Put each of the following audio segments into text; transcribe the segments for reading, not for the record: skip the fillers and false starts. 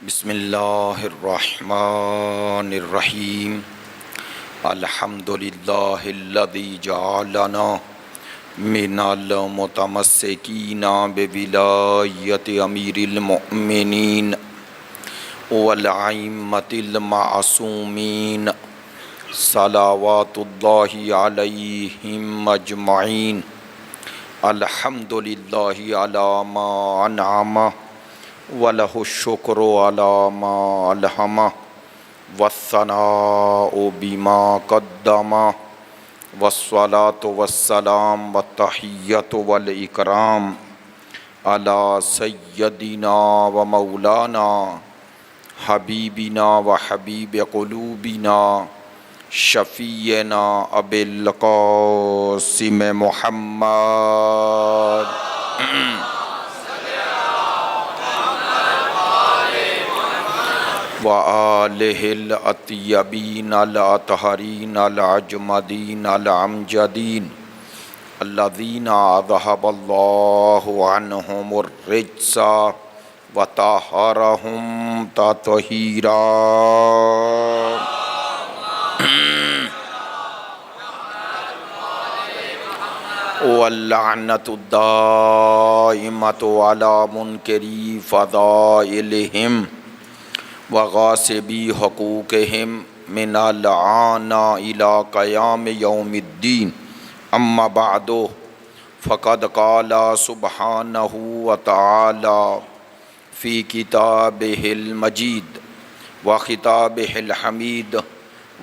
بسم اللہ الرحمن الرحیم الحمد للہ الذی جعلنا من المتمسکین بولایت امیر المؤمنین والائمۃ المعصومین صلوات اللہ علیہم اجمعین الحمد للہ علی ما انعم وَلَهُ الشُّكْرُ عَلَى مَا أَلْهَمَ وَالثَّنَاءُ بِمَا قَدَّمَ وَالصَّلَاةُ وَالسَّلَامُ وَالتَّحِيَّةُ وَالْإِكْرَامُ عَلَى سَيِّدِنَا وَمَوْلَانَا حَبِيبِنَا وَحَبِيبِ قُلُوبِنَا شَفِيعِنَا أَبِي الْقَاسِمِ محمد وآلہ الأطیبین الأطہرین الأجمدین الأمجدین الذین اذہب اللہ عنہم الرجس وطہرہم تطہیرا واللعنۃ الدائمۃ علی منکری فضائلہم وغاصبی حقوقہم من العان الى قیام یوم الدین اما بعد فقد قال سبحانہ وتعالی فی کتابہ المجید وخطابہ الحمید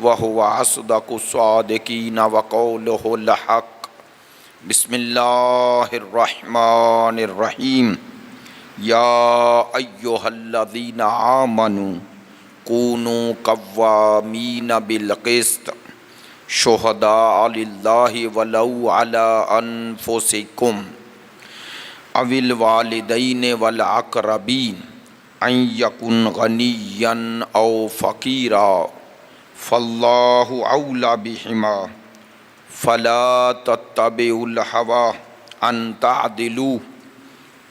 وہو اصدق الصادقین وقولہ الحق بسم اللہ الرحمن الرحیم یا ایہا الذین آمنوا کونوا قوامین بالقسط شہداء للہ ولو علی انفسکم او الوالدین والاقربین ان یکن غنیا او فقیرا فاللہ اولی بہما فلا تتبعوا الہوی ان تعدلوا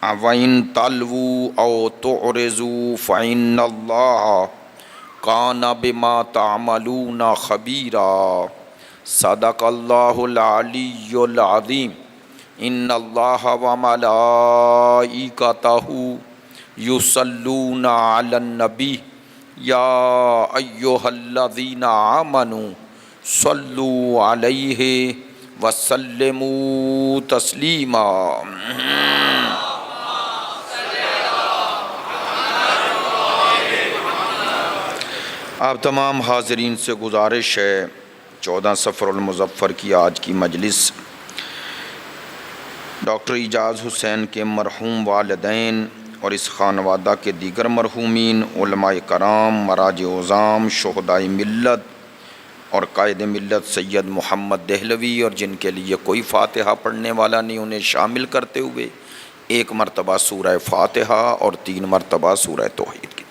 وَإِن تَلْوُوا أَوْ تُعْرِضُوا فَإِنَّ اللَّهَ كَانَ بِمَا تَعْمَلُونَ خَبِيرًا صدق اللہ العلی العظیم ان اللہ وملائکتہ یصلون علی النبی یا ایہا الذین آمنوا صلوا علیہ وسلموا تسلیما آپ تمام حاضرین سے گزارش ہے 14 صفر المظفر کی آج کی مجلس ڈاکٹر اعجاز حسین کے مرحوم والدین اور اس خانوادہ کے دیگر مرحومین علماء کرام مراجع عظام شہداء ملت اور قائد ملت سید محمد دہلوی اور جن کے لیے کوئی فاتحہ پڑھنے والا نہیں انہیں شامل کرتے ہوئے 1 مرتبہ سورہ فاتحہ اور 3 مرتبہ سورہ توحید کی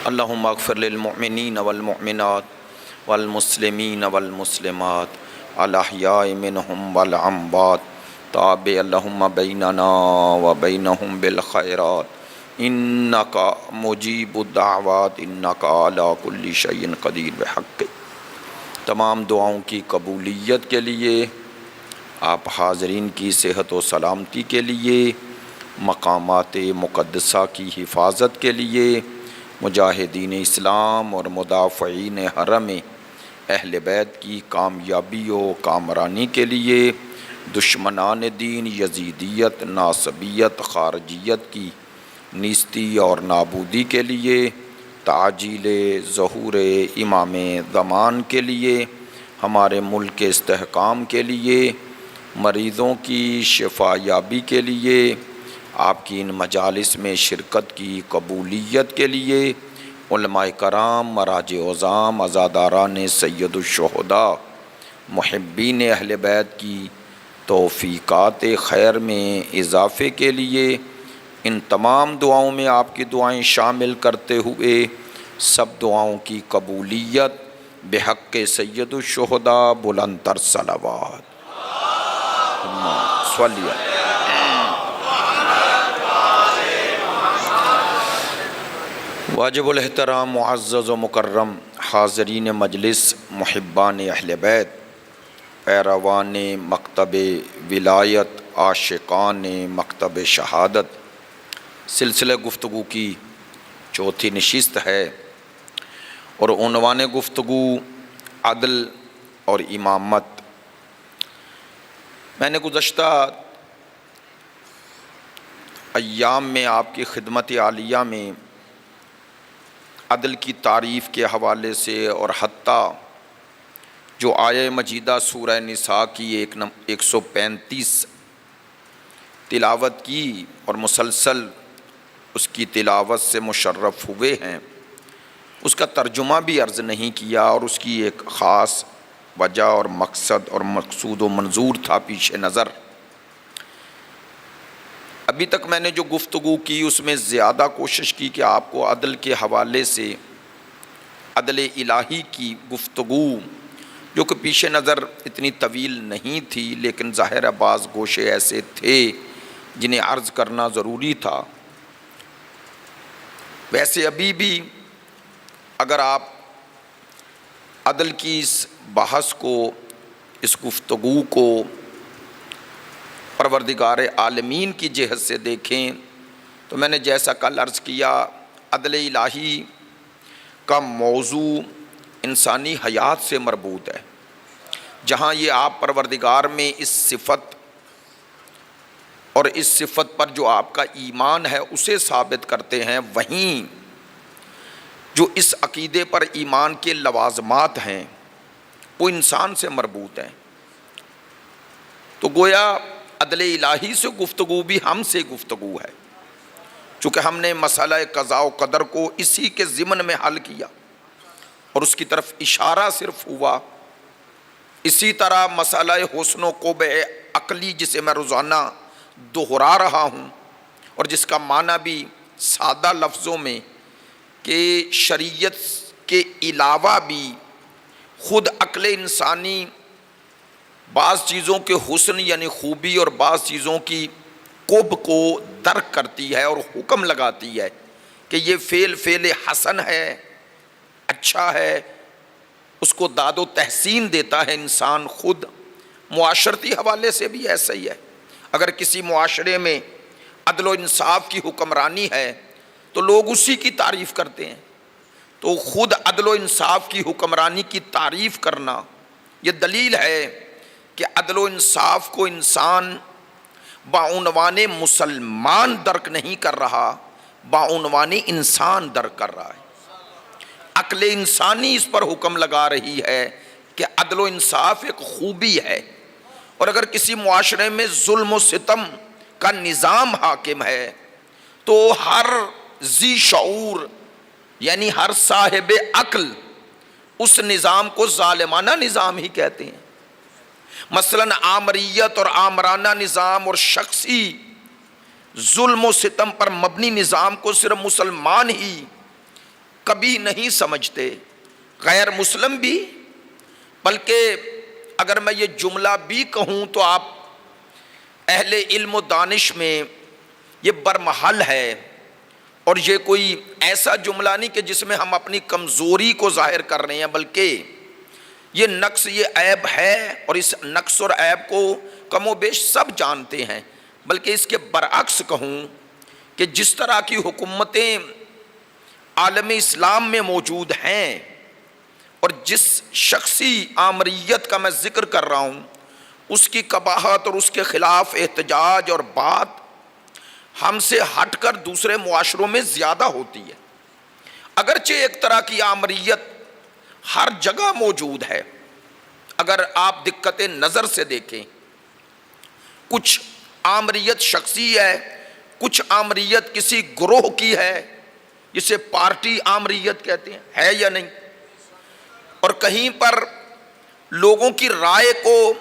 اللہم اغفر للمؤمنین والمؤمنات والمسلمین والمسلمات الاحیاء منہم والاموات تابع اللہم بیننا وبینہم بالخیرات انکا مجیب الدعوات انکا علی کل شیء قدیر بحق تمام دعاؤں کی قبولیت کے لیے آپ حاضرین کی صحت و سلامتی کے لیے مقامات مقدسہ کی حفاظت کے لیے مجاہدین اسلام اور مدافعین حرم اہل بیت کی کامیابی و کامرانی کے لیے دشمنان دین یزیدیت ناصبیت خارجیت کی نیستی اور نابودی کے لیے تعجیل ظہور امام زمان کے لیے ہمارے ملک کے استحکام کے لیے مریضوں کی شفا یابی کے لیے، آپ کی ان مجالس میں شرکت کی قبولیت کے لیے علماء کرام، مراجع عظام، عزاداران سید الشہداء، محبین اہل بیت کی توفیقات خیر میں اضافے کے لیے ان تمام دعاؤں میں آپ کی دعائیں شامل کرتے ہوئے سب دعاؤں کی قبولیت بحق سید الشہداء بلند تر صلوات صلی اللہ۔ واجب الاحترام معزز و مکرم حاضرین مجلس، محبان اہل بیت، پیروان مکتب ولایت، عاشقان مکتب شہادت، سلسلہ گفتگو کی چوتھی نشست ہے اور عنوان گفتگو عدل اور امامت۔ میں نے گزشتہ ایام میں آپ کی خدمت عالیہ میں عدل کی تعریف کے حوالے سے اور حتیٰ جو آیہ مجیدہ سورہ نساء کی 135 تلاوت کی اور مسلسل اس کی تلاوت سے مشرف ہوئے ہیں، اس کا ترجمہ بھی عرض نہیں کیا اور اس کی ایک خاص وجہ اور مقصد اور مقصود و منظور تھا پیش نظر۔ ابھی تک میں نے جو گفتگو کی اس میں زیادہ کوشش کی کہ آپ کو عدل کے حوالے سے عدل الہی کی گفتگو، جو کہ پیش نظر اتنی طویل نہیں تھی لیکن ظاہر بعض گوشے ایسے تھے جنہیں عرض کرنا ضروری تھا۔ ویسے ابھی بھی اگر آپ عدل کی اس بحث کو، اس گفتگو کو پروردگار عالمین کی جہت سے دیکھیں تو میں نے جیسا کل عرض کیا، عدل الہی کا موضوع انسانی حیات سے مربوط ہے۔ جہاں یہ آپ پروردگار میں اس صفت اور اس صفت پر جو آپ کا ایمان ہے اسے ثابت کرتے ہیں، وہیں جو اس عقیدے پر ایمان کے لوازمات ہیں وہ انسان سے مربوط ہیں۔ تو گویا عدل الہی سے گفتگو بھی ہم سے گفتگو ہے، چونکہ ہم نے مسئلہ قضاء و قدر کو اسی کے ضمن میں حل کیا اور اس کی طرف اشارہ صرف ہوا۔ اسی طرح مسئلہ حسن و قبح عقلی، جسے میں روزانہ دہرا رہا ہوں اور جس کا معنی بھی سادہ لفظوں میں کہ شریعت کے علاوہ بھی خود عقل انسانی بعض چیزوں کے حسن یعنی خوبی اور بعض چیزوں کی قبح کو درک کرتی ہے اور حکم لگاتی ہے کہ یہ فعل حسن ہے، اچھا ہے، اس کو داد و تحسین دیتا ہے انسان خود۔ معاشرتی حوالے سے بھی ایسا ہی ہے۔ اگر کسی معاشرے میں عدل و انصاف کی حکمرانی ہے تو لوگ اسی کی تعریف کرتے ہیں۔ تو خود عدل و انصاف کی حکمرانی کی تعریف کرنا یہ دلیل ہے کہ عدل و انصاف کو انسان بعنوان مسلمان درک نہیں کر رہا، بعنوان انسان درک کر رہا ہے۔ عقل انسانی اس پر حکم لگا رہی ہے کہ عدل و انصاف ایک خوبی ہے، اور اگر کسی معاشرے میں ظلم و ستم کا نظام حاکم ہے تو ہر ذی شعور یعنی ہر صاحب عقل اس نظام کو ظالمانہ نظام ہی کہتے ہیں۔ مثلاً آمریت اور آمرانہ نظام اور شخصی ظلم و ستم پر مبنی نظام کو صرف مسلمان ہی کبھی نہیں سمجھتے، غیر مسلم بھی۔ بلکہ اگر میں یہ جملہ بھی کہوں تو آپ اہل علم و دانش میں یہ برمحل ہے، اور یہ کوئی ایسا جملہ نہیں کہ جس میں ہم اپنی کمزوری کو ظاہر کر رہے ہیں، بلکہ یہ نقص، یہ عیب ہے، اور اس نقص اور عیب کو کم و بیش سب جانتے ہیں۔ بلکہ اس کے برعکس کہوں کہ جس طرح کی حکومتیں عالم اسلام میں موجود ہیں اور جس شخصی آمریت کا میں ذکر کر رہا ہوں، اس کی قباحت اور اس کے خلاف احتجاج اور بات ہم سے ہٹ کر دوسرے معاشروں میں زیادہ ہوتی ہے۔ اگرچہ ایک طرح کی آمریت ہر جگہ موجود ہے، اگر آپ دقت نظر سے دیکھیں کچھ آمریت شخصی ہے، کچھ آمریت کسی گروہ کی ہے، جسے پارٹی آمریت کہتے ہیں، ہے یا نہیں؟ اور کہیں پر لوگوں کی رائے کو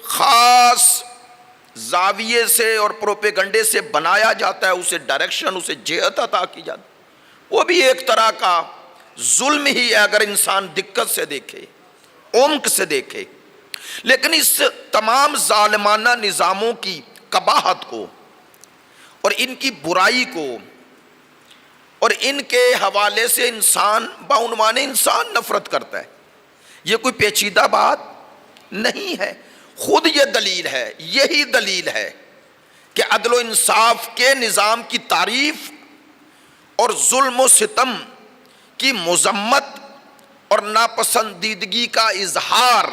خاص زاویے سے اور پروپیگنڈے سے بنایا جاتا ہے، اسے ڈائریکشن، اسے جہت عطا کی جاتی ہے، وہ بھی ایک طرح کا ظلم ہی ہے اگر انسان دقت سے دیکھے، عمق سے دیکھے۔ لیکن اس تمام ظالمانہ نظاموں کی قباحت کو اور ان کی برائی کو اور ان کے حوالے سے انسان بعنوان انسان نفرت کرتا ہے، یہ کوئی پیچیدہ بات نہیں ہے، خود یہ دلیل ہے، یہی دلیل ہے کہ عدل و انصاف کے نظام کی تعریف اور ظلم و ستم کی مذمت اور ناپسندیدگی کا اظہار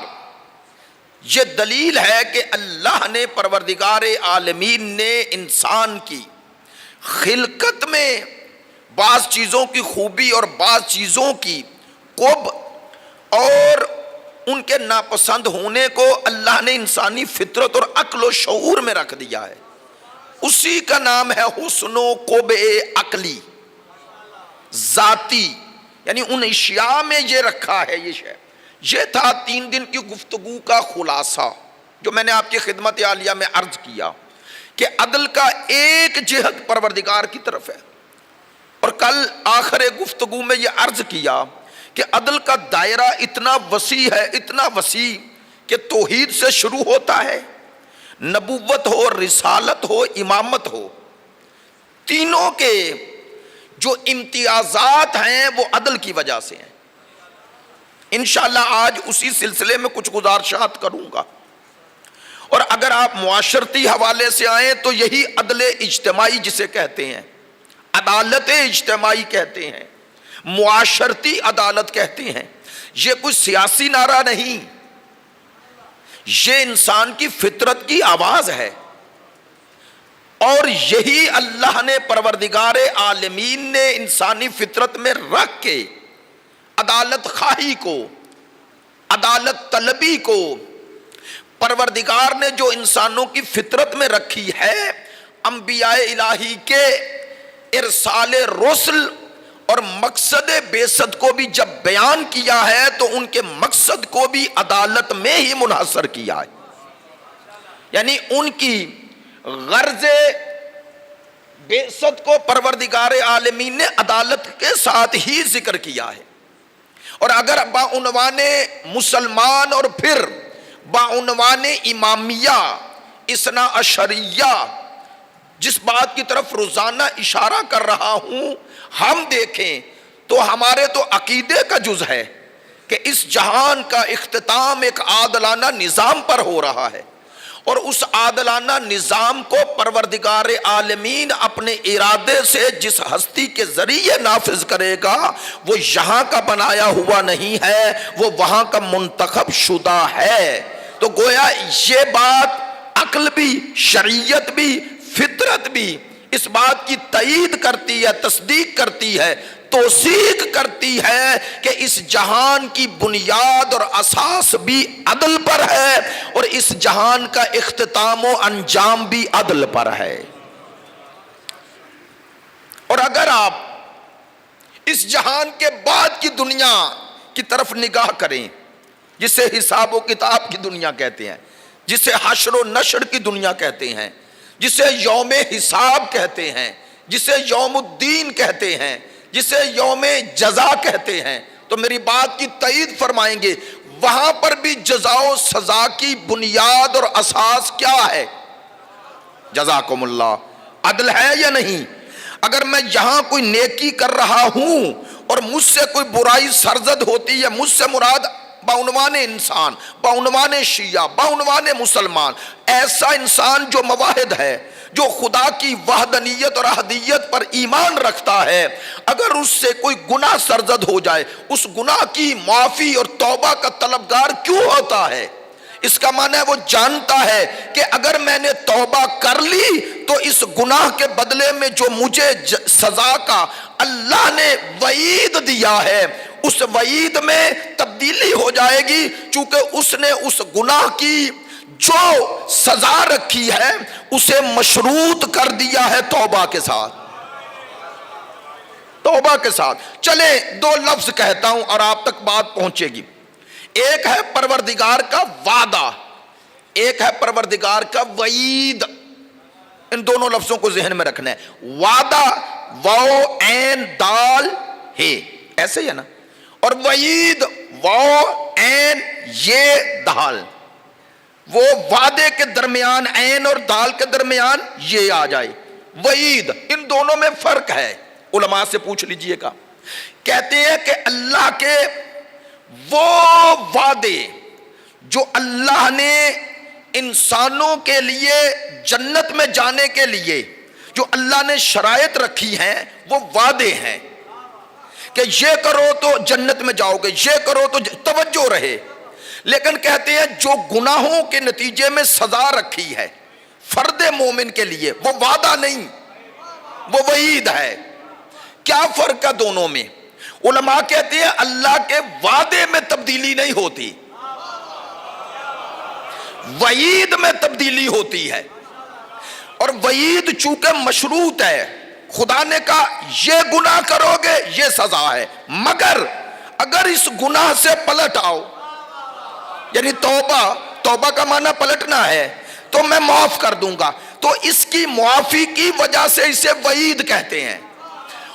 یہ دلیل ہے کہ اللہ نے، پروردگار عالمین نے انسان کی خلقت میں بعض چیزوں کی خوبی اور بعض چیزوں کی قب اور ان کے ناپسند ہونے کو اللہ نے انسانی فطرت اور عقل و شعور میں رکھ دیا ہے۔ اسی کا نام ہے حسن و قب عقلی، ذاتی، یعنی ان اشیاء میں یہ رکھا ہے یہ شے۔ یہ تھا 3 دن کی گفتگو کا خلاصہ جو میں نے آپ کی خدمت عالیہ میں عرض کیا کہ عدل کا ایک جہت پروردگار کی طرف ہے، اور کل آخر گفتگو میں یہ عرض کیا کہ عدل کا دائرہ اتنا وسیع ہے، اتنا وسیع کہ توحید سے شروع ہوتا ہے، نبوت ہو، رسالت ہو، امامت ہو، تینوں کے جو امتیازات ہیں وہ عدل کی وجہ سے ہیں۔ انشاءاللہ آج اسی سلسلے میں کچھ گزارشات کروں گا، اور اگر آپ معاشرتی حوالے سے آئیں تو یہی عدل اجتماعی جسے کہتے ہیں، عدالت اجتماعی کہتے ہیں، معاشرتی عدالت کہتے ہیں، یہ کوئی سیاسی نعرہ نہیں، یہ انسان کی فطرت کی آواز ہے، اور یہی اللہ نے، پروردگار عالمین نے انسانی فطرت میں رکھ کے عدالت خواہی کو، عدالت طلبی کو پروردگار نے جو انسانوں کی فطرت میں رکھی ہے، انبیاء الہی کے ارسال رسل اور مقصد بعثت کو بھی جب بیان کیا ہے تو ان کے مقصد کو بھی عدالت میں ہی منحصر کیا ہے، یعنی ان کی غرض بعثت کو پروردگار عالمین نے عدالت کے ساتھ ہی ذکر کیا ہے۔ اور اگر بعنوان مسلمان اور پھر بعنوان امامیہ، اثنا عشریہ، جس بات کی طرف روزانہ اشارہ کر رہا ہوں، ہم دیکھیں تو ہمارے تو عقیدے کا جز ہے کہ اس جہان کا اختتام ایک عادلانہ نظام پر ہو رہا ہے، اور اس عادلانہ نظام کو پروردگار عالمین اپنے ارادے سے جس ہستی کے ذریعے نافذ کرے گا وہ یہاں کا بنایا ہوا نہیں ہے، وہ وہاں کا منتخب شدہ ہے۔ تو گویا یہ بات عقل بھی، شریعت بھی، فطرت بھی اس بات کی تائید کرتی ہے، تصدیق کرتی ہے، توثیق کرتی ہے کہ اس جہان کی بنیاد اور اساس بھی عدل پر ہے، اور اس جہان کا اختتام و انجام بھی عدل پر ہے۔ اور اگر آپ اس جہان کے بعد کی دنیا کی طرف نگاہ کریں، جسے حساب و کتاب کی دنیا کہتے ہیں، جسے حشر و نشر کی دنیا کہتے ہیں، جسے یوم حساب کہتے ہیں، جسے یوم الدین کہتے ہیں، جسے یوم جزا کہتے ہیں، تو میری بات کی تائید فرمائیں گے وہاں پر بھی جزا و سزا کی بنیاد اور اساس کیا ہے؟ جزاکم اللہ، عدل ہے یا نہیں؟ اگر میں یہاں کوئی نیکی کر رہا ہوں اور مجھ سے کوئی برائی سرزد ہوتی ہے، مجھ سے مراد بعنوان انسان، بعنوان شیعہ، بعنوان مسلمان، ایسا انسان جو موحد ہے، جو خدا کی وحدانیت اور احدیت پر ایمان رکھتا ہے، اگر اس سے کوئی گناہ سرزد ہو جائے، اس گناہ کی معافی اور توبہ کا طلبگار کیوں ہوتا ہے؟ اس کا معنی ہے وہ جانتا ہے کہ اگر میں نے توبہ کر لی تو اس گناہ کے بدلے میں جو مجھے سزا کا اللہ نے وعید دیا ہے، اس وعید میں تبدیلی ہو جائے گی، چونکہ اس نے اس گناہ کی جو سزا رکھی ہے اسے مشروط کر دیا ہے توبہ کے ساتھ، توبہ کے ساتھ۔ چلے دو لفظ کہتا ہوں اور آپ تک بات پہنچے گی۔ ایک ہے پروردگار کا وعدہ، ایک ہے پروردگار کا وعید۔ ان دونوں لفظوں کو ذہن میں رکھنا ہے۔ وعدہ واو عین دال ہے، ایسے ہی ہے نا، اور وعید واو عین یہ دال، وہ وعدے کے درمیان عین اور دال کے درمیان یہ آ جائے وعید۔ ان دونوں میں فرق ہے، علماء سے پوچھ لیجئے گا۔ کہتے ہیں کہ اللہ کے وہ وعدے جو اللہ نے انسانوں کے لیے جنت میں جانے کے لیے جو اللہ نے شرائط رکھی ہیں، وہ وعدے ہیں کہ یہ کرو تو جنت میں جاؤ گے، یہ کرو تو توجہ رہے۔ لیکن کہتے ہیں جو گناہوں کے نتیجے میں سزا رکھی ہے فرد مومن کے لیے، وہ وعدہ نہیں، وہ وعید ہے۔ کیا فرق ہے دونوں میں؟ علماء کہتے ہیں اللہ کے وعدے میں تبدیلی نہیں ہوتی، وعید میں تبدیلی ہوتی ہے۔ اور وعید چونکہ مشروط ہے، خدا نے کہا یہ گناہ کرو گے یہ سزا ہے، مگر اگر اس گناہ سے پلٹ آؤ، یعنی توبہ کا معنی پلٹنا ہے، تو میں معاف کر دوں گا۔ تو اس کی معافی کی وجہ سے اسے وعید کہتے ہیں،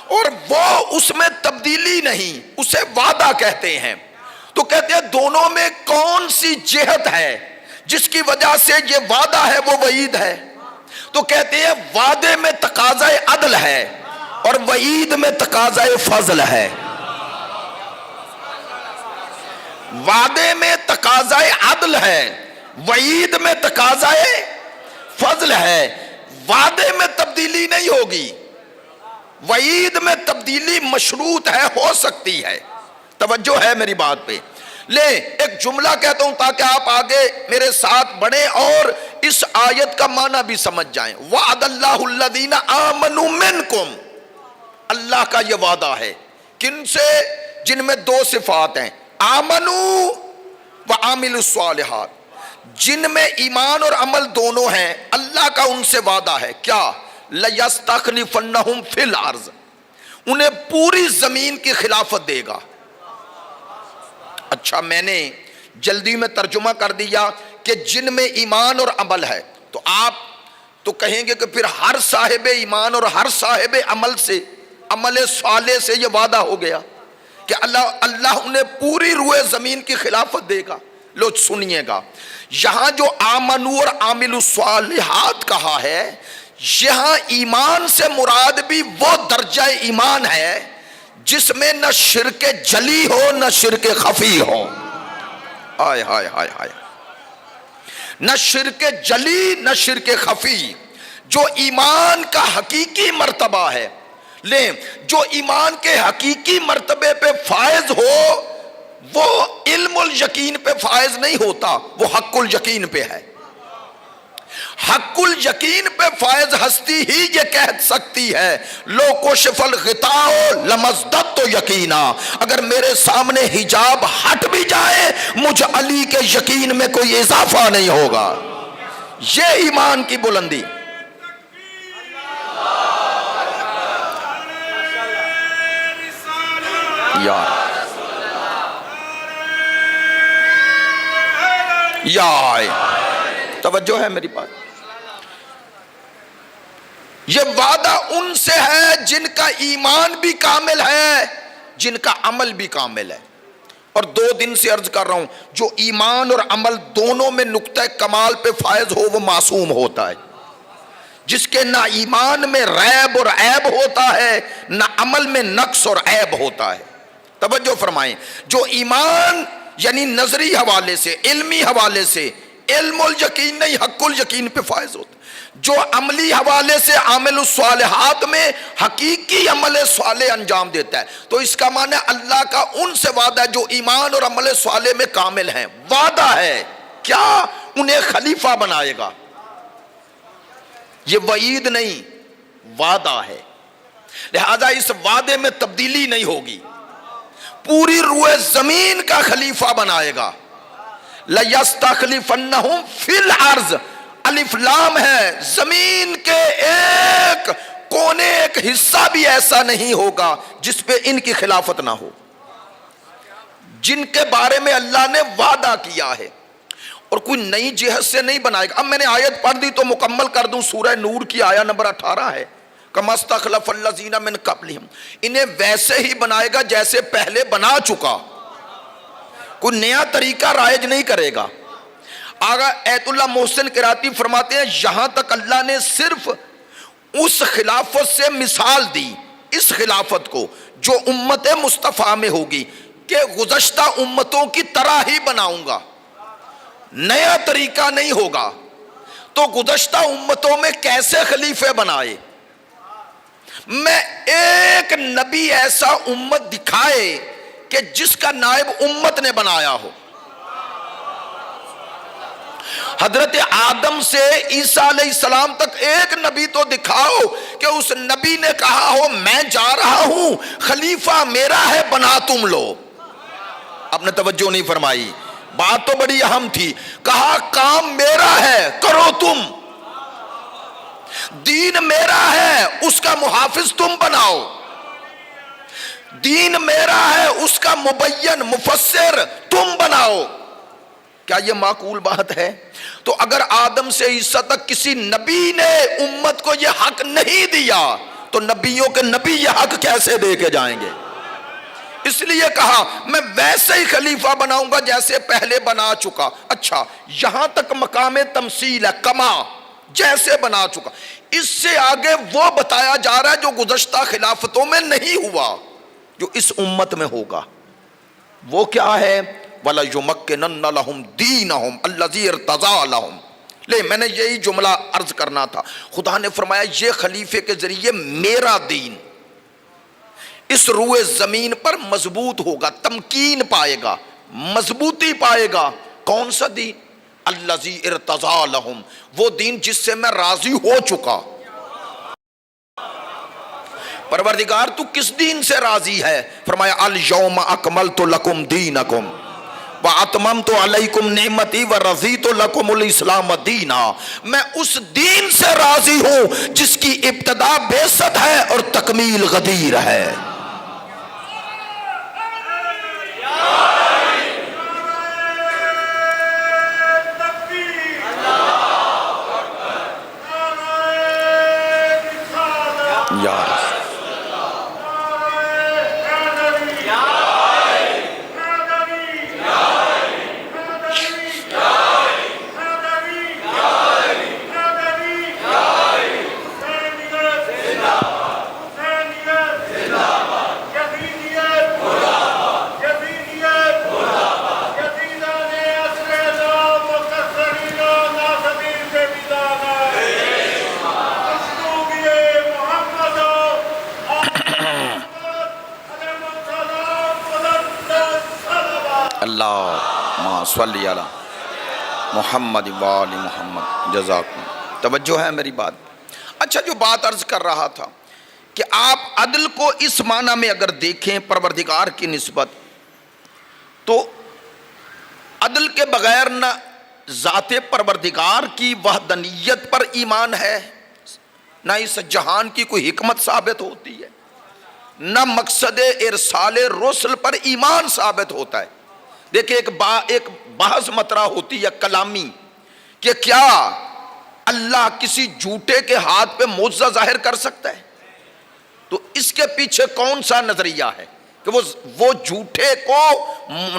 اور وہ اس میں تبدیلی نہیں، اسے وعدہ کہتے ہیں۔ تو کہتے ہیں دونوں میں کون سی جہت ہے جس کی وجہ سے یہ وعدہ ہے وہ وعید ہے؟ تو کہتے ہیں وعدے میں تقاضۂ عدل ہے اور وعید میں تقاضۂ فضل ہے۔ وعدے میں تقاضۂ عدل ہے، وعید میں تقاضۂ فضل ہے۔ وعدے میں تبدیلی نہیں ہوگی، وعید میں تبدیلی مشروط ہے، ہو سکتی ہے۔ توجہ ہے میری بات پہ؟ لے ایک جملہ کہتا ہوں تاکہ آپ آگے میرے ساتھ بڑھیں اور اس آیت کا معنی بھی سمجھ جائیں۔ وعد اللہ الذین آمنوا منکم، اللہ کا یہ وعدہ ہے کن سے؟ جن میں دو صفات ہیں، آمنوا وعاملوا الصالحات، جن میں ایمان اور عمل دونوں ہیں۔ اللہ کا ان سے وعدہ ہے کیا؟ لَيَسْتَخْلِفَنَّهُمْ فِي الْأَرْضِ، انہیں پوری زمین کی خلافت دے گا۔ اچھا میں نے جلدی میں ترجمہ کر دیا کہ جن میں ایمان اور عمل ہے، تو آپ تو کہیں گے کہ پھر ہر صاحب ایمان اور ہر صاحب عمل سے، عمل صالح سے یہ وعدہ ہو گیا کہ اللہ انہیں پوری روئے زمین کی خلافت دے گا۔ لو سنیے گا، یہاں جو آمنو اور عاملوا الصالحات کہا ہے، یہاں ایمان سے مراد بھی وہ درجہ ایمان ہے جس میں نہ شرک جلی ہو نہ شرک خفی ہو۔ ہائے ہائے ہائے ہائے، نہ شرک جلی نہ شرک خفی، جو ایمان کا حقیقی مرتبہ ہے۔ لیں جو ایمان کے حقیقی مرتبے پہ فائز ہو وہ علم الیقین پہ فائز نہیں ہوتا، وہ حق الیقین پہ ہے۔ حق الیقین پہ فائز ہستی ہی یہ کہہ سکتی ہے لو کشف الغطاء لمزددت یقینا، اگر میرے سامنے حجاب ہٹ بھی جائے مجھ علی کے یقین میں کوئی اضافہ نہیں ہوگا۔ یہ ایمان کی بلندی۔ توجہ ہے میری بات؟ یہ وعدہ ان سے ہے جن کا ایمان بھی کامل ہے، جن کا عمل بھی کامل ہے۔ اور 2 دن سے عرض کر رہا ہوں، جو ایمان اور عمل دونوں میں نقطہ کمال پہ فائز ہو وہ معصوم ہوتا ہے۔ جس کے نہ ایمان میں ریب اور عیب ہوتا ہے نہ عمل میں نقص اور عیب ہوتا ہے۔ توجہ فرمائیں، جو ایمان یعنی نظری حوالے سے، علمی حوالے سے، علم الیقین نہیں حق الیقین پہ فائز ہوتا ہے۔ جو عملی حوالے سے عامل الصالحات میں حقیقی عمل صالح انجام دیتا ہے۔ تو اس کا معنی اللہ کا ان سے وعدہ ہے جو ایمان اور عمل صالح میں کامل ہیں۔ وعدہ ہے کیا؟ انہیں خلیفہ بنائے گا۔ یہ وعید نہیں، وعدہ ہے، لہذا اس وعدے میں تبدیلی نہیں ہوگی۔ پوری روئے زمین کا خلیفہ بنائے گا۔ لَيَسْتَخْلِفَنَّهُمْ فِي الْأَرْضِ، الف لام ہے، زمین کے ایک کونے ایک حصہ بھی ایسا نہیں ہوگا جس پہ ان کی خلافت نہ ہو، جن کے بارے میں اللہ نے وعدہ کیا ہے، اور کوئی نئی جہت سے نہیں بنائے گا۔ اب میں نے آیت پڑھ دی تو مکمل کر دوں، سورہ نور کی آیت نمبر 18 ہے، کَمَا اسْتَخْلَفَ الَّذِينَ مِن قَبْلِهِمْ، انہیں ویسے ہی بنائے گا جیسے پہلے بنا چکا، کوئی نیا طریقہ رائج نہیں کرے گا۔ آگا ایت اللہ محسن قراتی فرماتے ہیں یہاں تک اللہ نے صرف اس خلافت سے مثال دی، اس خلافت کو جو امت مصطفیٰ میں ہوگی، کہ گزشتہ امتوں کی طرح ہی بناؤں گا، نیا طریقہ نہیں ہوگا۔ تو گزشتہ امتوں میں کیسے خلیفے بنائے؟ میں ایک نبی ایسا امت دکھائے کہ جس کا نائب امت نے بنایا ہو۔ حضرت آدم سے عیسیٰ علیہ السلام تک ایک نبی تو دکھاؤ کہ اس نبی نے کہا ہو میں جا رہا ہوں، خلیفہ میرا ہے، بنا تم لو۔ آپ نے توجہ نہیں فرمائی، بات تو بڑی اہم تھی، کہا کام میرا ہے، کرو تم، دین میرا ہے، اس کا محافظ تم بناؤ، دین میرا ہے، اس کا مبین مفسر تم بناؤ۔ کیا یہ معقول بات ہے؟ تو اگر آدم سے عیسیٰ تک کسی نبی نے امت کو یہ حق نہیں دیا تو نبیوں کے نبی یہ حق کیسے دے کے جائیں گے؟ اس لیے کہا میں ویسے ہی خلیفہ بناؤں گا جیسے پہلے بنا چکا۔ اچھا، یہاں تک مقام تمثیل ہے، کما، جیسے بنا چکا۔ اس سے آگے وہ بتایا جا رہا ہے جو گزشتہ خلافتوں میں نہیں ہوا، جو اس امت میں ہوگا۔ وہ کیا ہے؟ وَلَيُمَكِّنَنَّ لَهُمْ دِينَهُمْ الَّذِي ارْتَضَىٰ لَهُمْ۔ لے میں نے یہی جملہ عرض کرنا تھا، خدا نے فرمایا یہ خلیفے کے ذریعے میرا دین اس روئے زمین پر مضبوط ہوگا، تمکین پائے گا، مضبوطی پائے گا۔ کون سا دین؟ الَّذِي ارْتَضَىٰ لَهُمْ، وہ دین جس سے میں راضی ہو چکا۔ پروردگار تو کس دین سے راضی ہے؟ فرمایا الْيَوْمَ أَكْمَلْتُ لَكُمْ دِينَكُمْ وَأَتْمَمْتُ عَلَيْكُمْ نِعْمَتِي وَرَضِيتُ لَكُمُ الْإِسْلَامَ دِينًا۔ میں اس دین سے راضی ہوں جس کی ابتدا بعثت ہے اور تکمیل غدیر ہے۔ اللہم صلی علی محمد وآل محمد۔ جزاکم، توجہ ہے میری بات؟ اچھا، جو بات عرض کر رہا تھا کہ آپ عدل کو اس معنی میں اگر دیکھیں پروردگار کی نسبت، تو عدل کے بغیر نہ ذات پروردگار کی وحدانیت پر ایمان ہے، نہ اس جہان کی کوئی حکمت ثابت ہوتی ہے، نہ مقصد ارسال رسل پر ایمان ثابت ہوتا ہے۔ دیکھیں ایک بحث مطرح ہوتی ہے کلامی کہ کیا اللہ کسی جھوٹے کے ہاتھ پہ معجزہ ظاہر کر سکتا ہے؟ تو اس کے پیچھے کون سا نظریہ ہے کہ وہ جھوٹے کو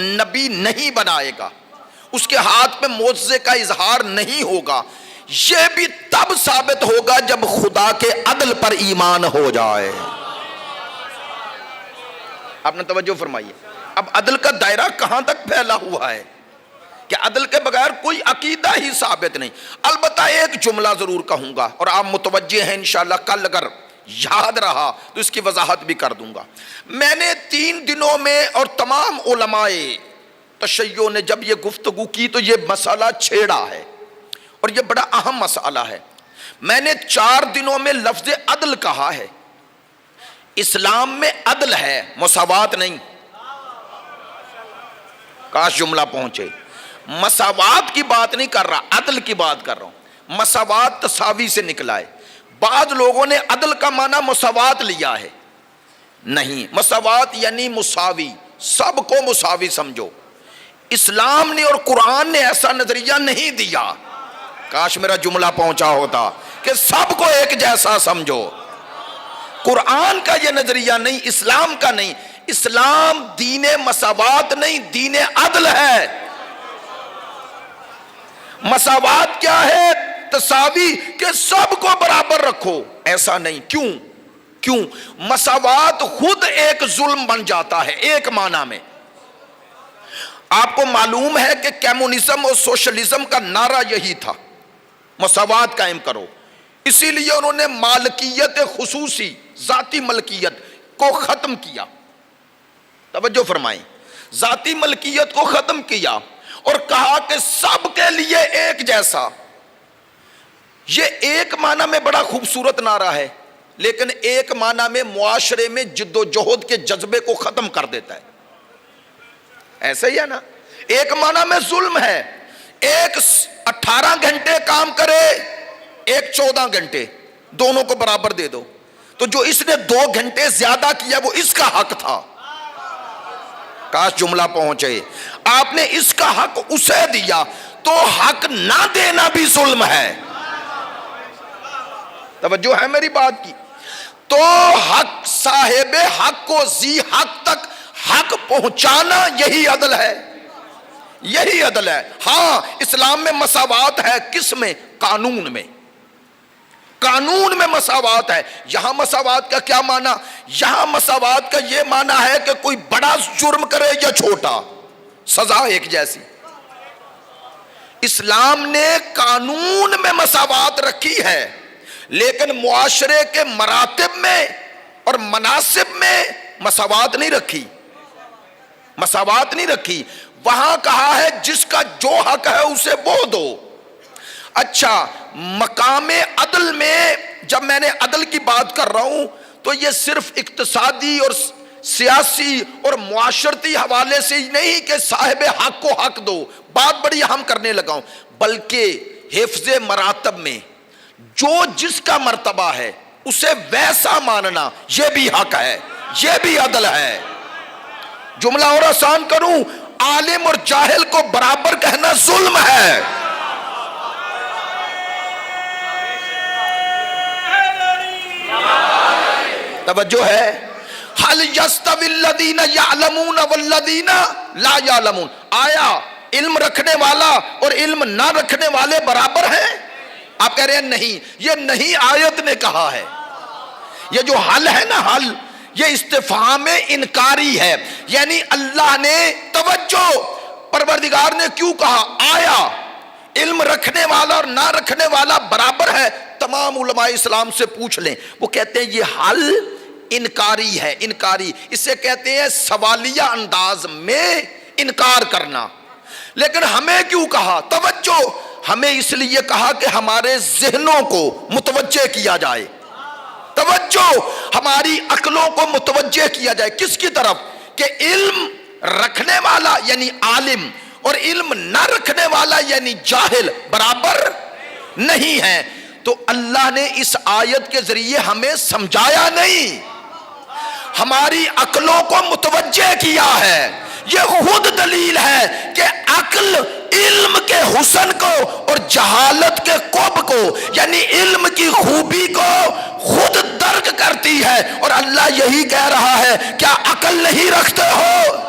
نبی نہیں بنائے گا، اس کے ہاتھ پہ معجزے کا اظہار نہیں ہوگا؟ یہ بھی تب ثابت ہوگا جب خدا کے عدل پر ایمان ہو جائے۔ آپ نے توجہ فرمائیے، اب عدل کا دائرہ کہاں تک پھیلا ہوا ہے کہ عدل کے بغیر کوئی عقیدہ ہی ثابت نہیں۔ البتہ ایک جملہ ضرور کہوں گا اور آپ متوجہ ہیں انشاءاللہ، کل اگر یاد رہا تو اس کی وضاحت بھی کر دوں گا۔ میں نے 3 دنوں میں اور تمام علماء تشیع نے جب یہ گفتگو کی تو یہ مسئلہ چھیڑا ہے اور یہ بڑا اہم مسئلہ ہے۔ میں نے 4 دنوں میں لفظ عدل کہا ہے۔ اسلام میں عدل ہے، مساوات نہیں۔ کاش جملہ پہنچے۔ مساوات کی بات نہیں کر رہا، عدل کی بات کر رہا ہوں۔ مساوات تساوی سے نکلا ہے، بعض لوگوں نے عدل کا معنی مساوات لیا ہے، نہیں، مساوات یعنی مساوی، سب کو مساوی سمجھو۔ اسلام نے اور قرآن نے ایسا نظریہ نہیں دیا، کاش میرا جملہ پہنچا ہوتا، کہ سب کو ایک جیسا سمجھو۔ قرآن کا یہ نظریہ نہیں، اسلام کا نہیں۔ اسلام دین مساوات نہیں، دین عدل ہے۔ مساوات کیا ہے؟ تساوی، کہ سب کو برابر رکھو، ایسا نہیں۔ کیوں؟ مساوات خود ایک ظلم بن جاتا ہے ایک معنی میں۔ آپ کو معلوم ہے کہ کمیونزم اور سوشلزم کا نعرہ یہی تھا، مساوات قائم کرو۔ اسی لیے انہوں نے مالکیت خصوصی، ذاتی ملکیت کو ختم کیا۔ توجہ فرمائیں، ذاتی ملکیت کو ختم کیا اور کہا کہ سب کے لیے ایک جیسا۔ یہ ایک معنی میں بڑا خوبصورت نعرہ ہے، لیکن ایک معنی میں معاشرے میں جد و جہد کے جذبے کو ختم کر دیتا ہے۔ ایسا ہی ہے نا، ایک معنی میں ظلم ہے، ایک 18 گھنٹے کام کرے، ایک 14 گھنٹے، دونوں کو برابر دے دو، تو جو اس نے 2 گھنٹے زیادہ کیا وہ اس کا حق تھا۔ کاش جملہ پہنچے، آپ نے اس کا حق اسے دیا، تو حق نہ دینا بھی ظلم ہے۔ توجہ ہے میری بات کی؟ تو حق، صاحب حق کو ذی حق تک حق پہنچانا، یہی عدل ہے، یہی عدل ہے۔ ہاں اسلام میں مساوات ہے، کس میں؟ قانون میں، قانون میں مساوات ہے۔ یہاں مساوات کا کیا معنی؟ یہاں مساوات کا یہ معنی ہے کہ کوئی بڑا جرم کرے یا چھوٹا، سزا ایک جیسی۔ اسلام نے قانون میں مساوات رکھی ہے، لیکن معاشرے کے مراتب میں اور مناسب میں مساوات نہیں رکھی، مساوات نہیں رکھی۔ وہاں کہا ہے جس کا جو حق ہے اسے وہ دو۔ اچھا، مقام عدل میں جب میں نے عدل کی بات کر رہا ہوں تو یہ صرف اقتصادی اور سیاسی اور معاشرتی حوالے سے ہی نہیں کہ صاحب حق کو حق دو، بات بڑی اہم کرنے لگا ہوں، بلکہ حفظ مراتب میں جو جس کا مرتبہ ہے اسے ویسا ماننا، یہ بھی حق ہے، یہ بھی عدل ہے۔ جملہ اور آسان کروں، عالم اور جاہل کو برابر کہنا ظلم ہے۔ توجہ ہے؟ حل یستوی الذین یعلمون والذین لا یعلمون، آیا علم رکھنے والا اور علم نہ رکھنے والے برابر ہیں؟ آپ کہہ رہے ہیں نہیں، یہ نہیں آیت نے کہا ہے۔ یہ جو حل ہے نا، حل، یہ استفہام انکاری ہے، یعنی اللہ نے، توجہ، پروردگار نے کیوں کہا آیا علم رکھنے والا اور نہ رکھنے والا برابر ہے؟ تمام علماء اسلام سے پوچھ لیں، وہ کہتے ہیں یہ حل انکاری ہے، انکاری، اسے کہتے ہیں سوالیہ انداز میں انکار کرنا۔ لیکن ہمیں کیوں کہا؟ توجہ، ہمیں اس لیے کہا کہ ہمارے ذہنوں کو متوجہ کیا جائے، توجہ، ہماری عقلوں کو متوجہ کیا جائے، کس کی طرف؟ کہ علم رکھنے والا یعنی عالم اور علم نہ رکھنے والا یعنی جاہل برابر نہیں ہے۔ تو اللہ نے اس آیت کے ذریعے ہمیں سمجھایا نہیں، ہماری عقلوں کو متوجہ کیا ہے۔ یہ خود دلیل ہے کہ عقل علم کے حسن کو اور جہالت کے قب کو، یعنی علم کی خوبی کو خود درک کرتی ہے۔ اور اللہ یہی کہہ رہا ہے، کیا عقل نہیں رکھتے ہو؟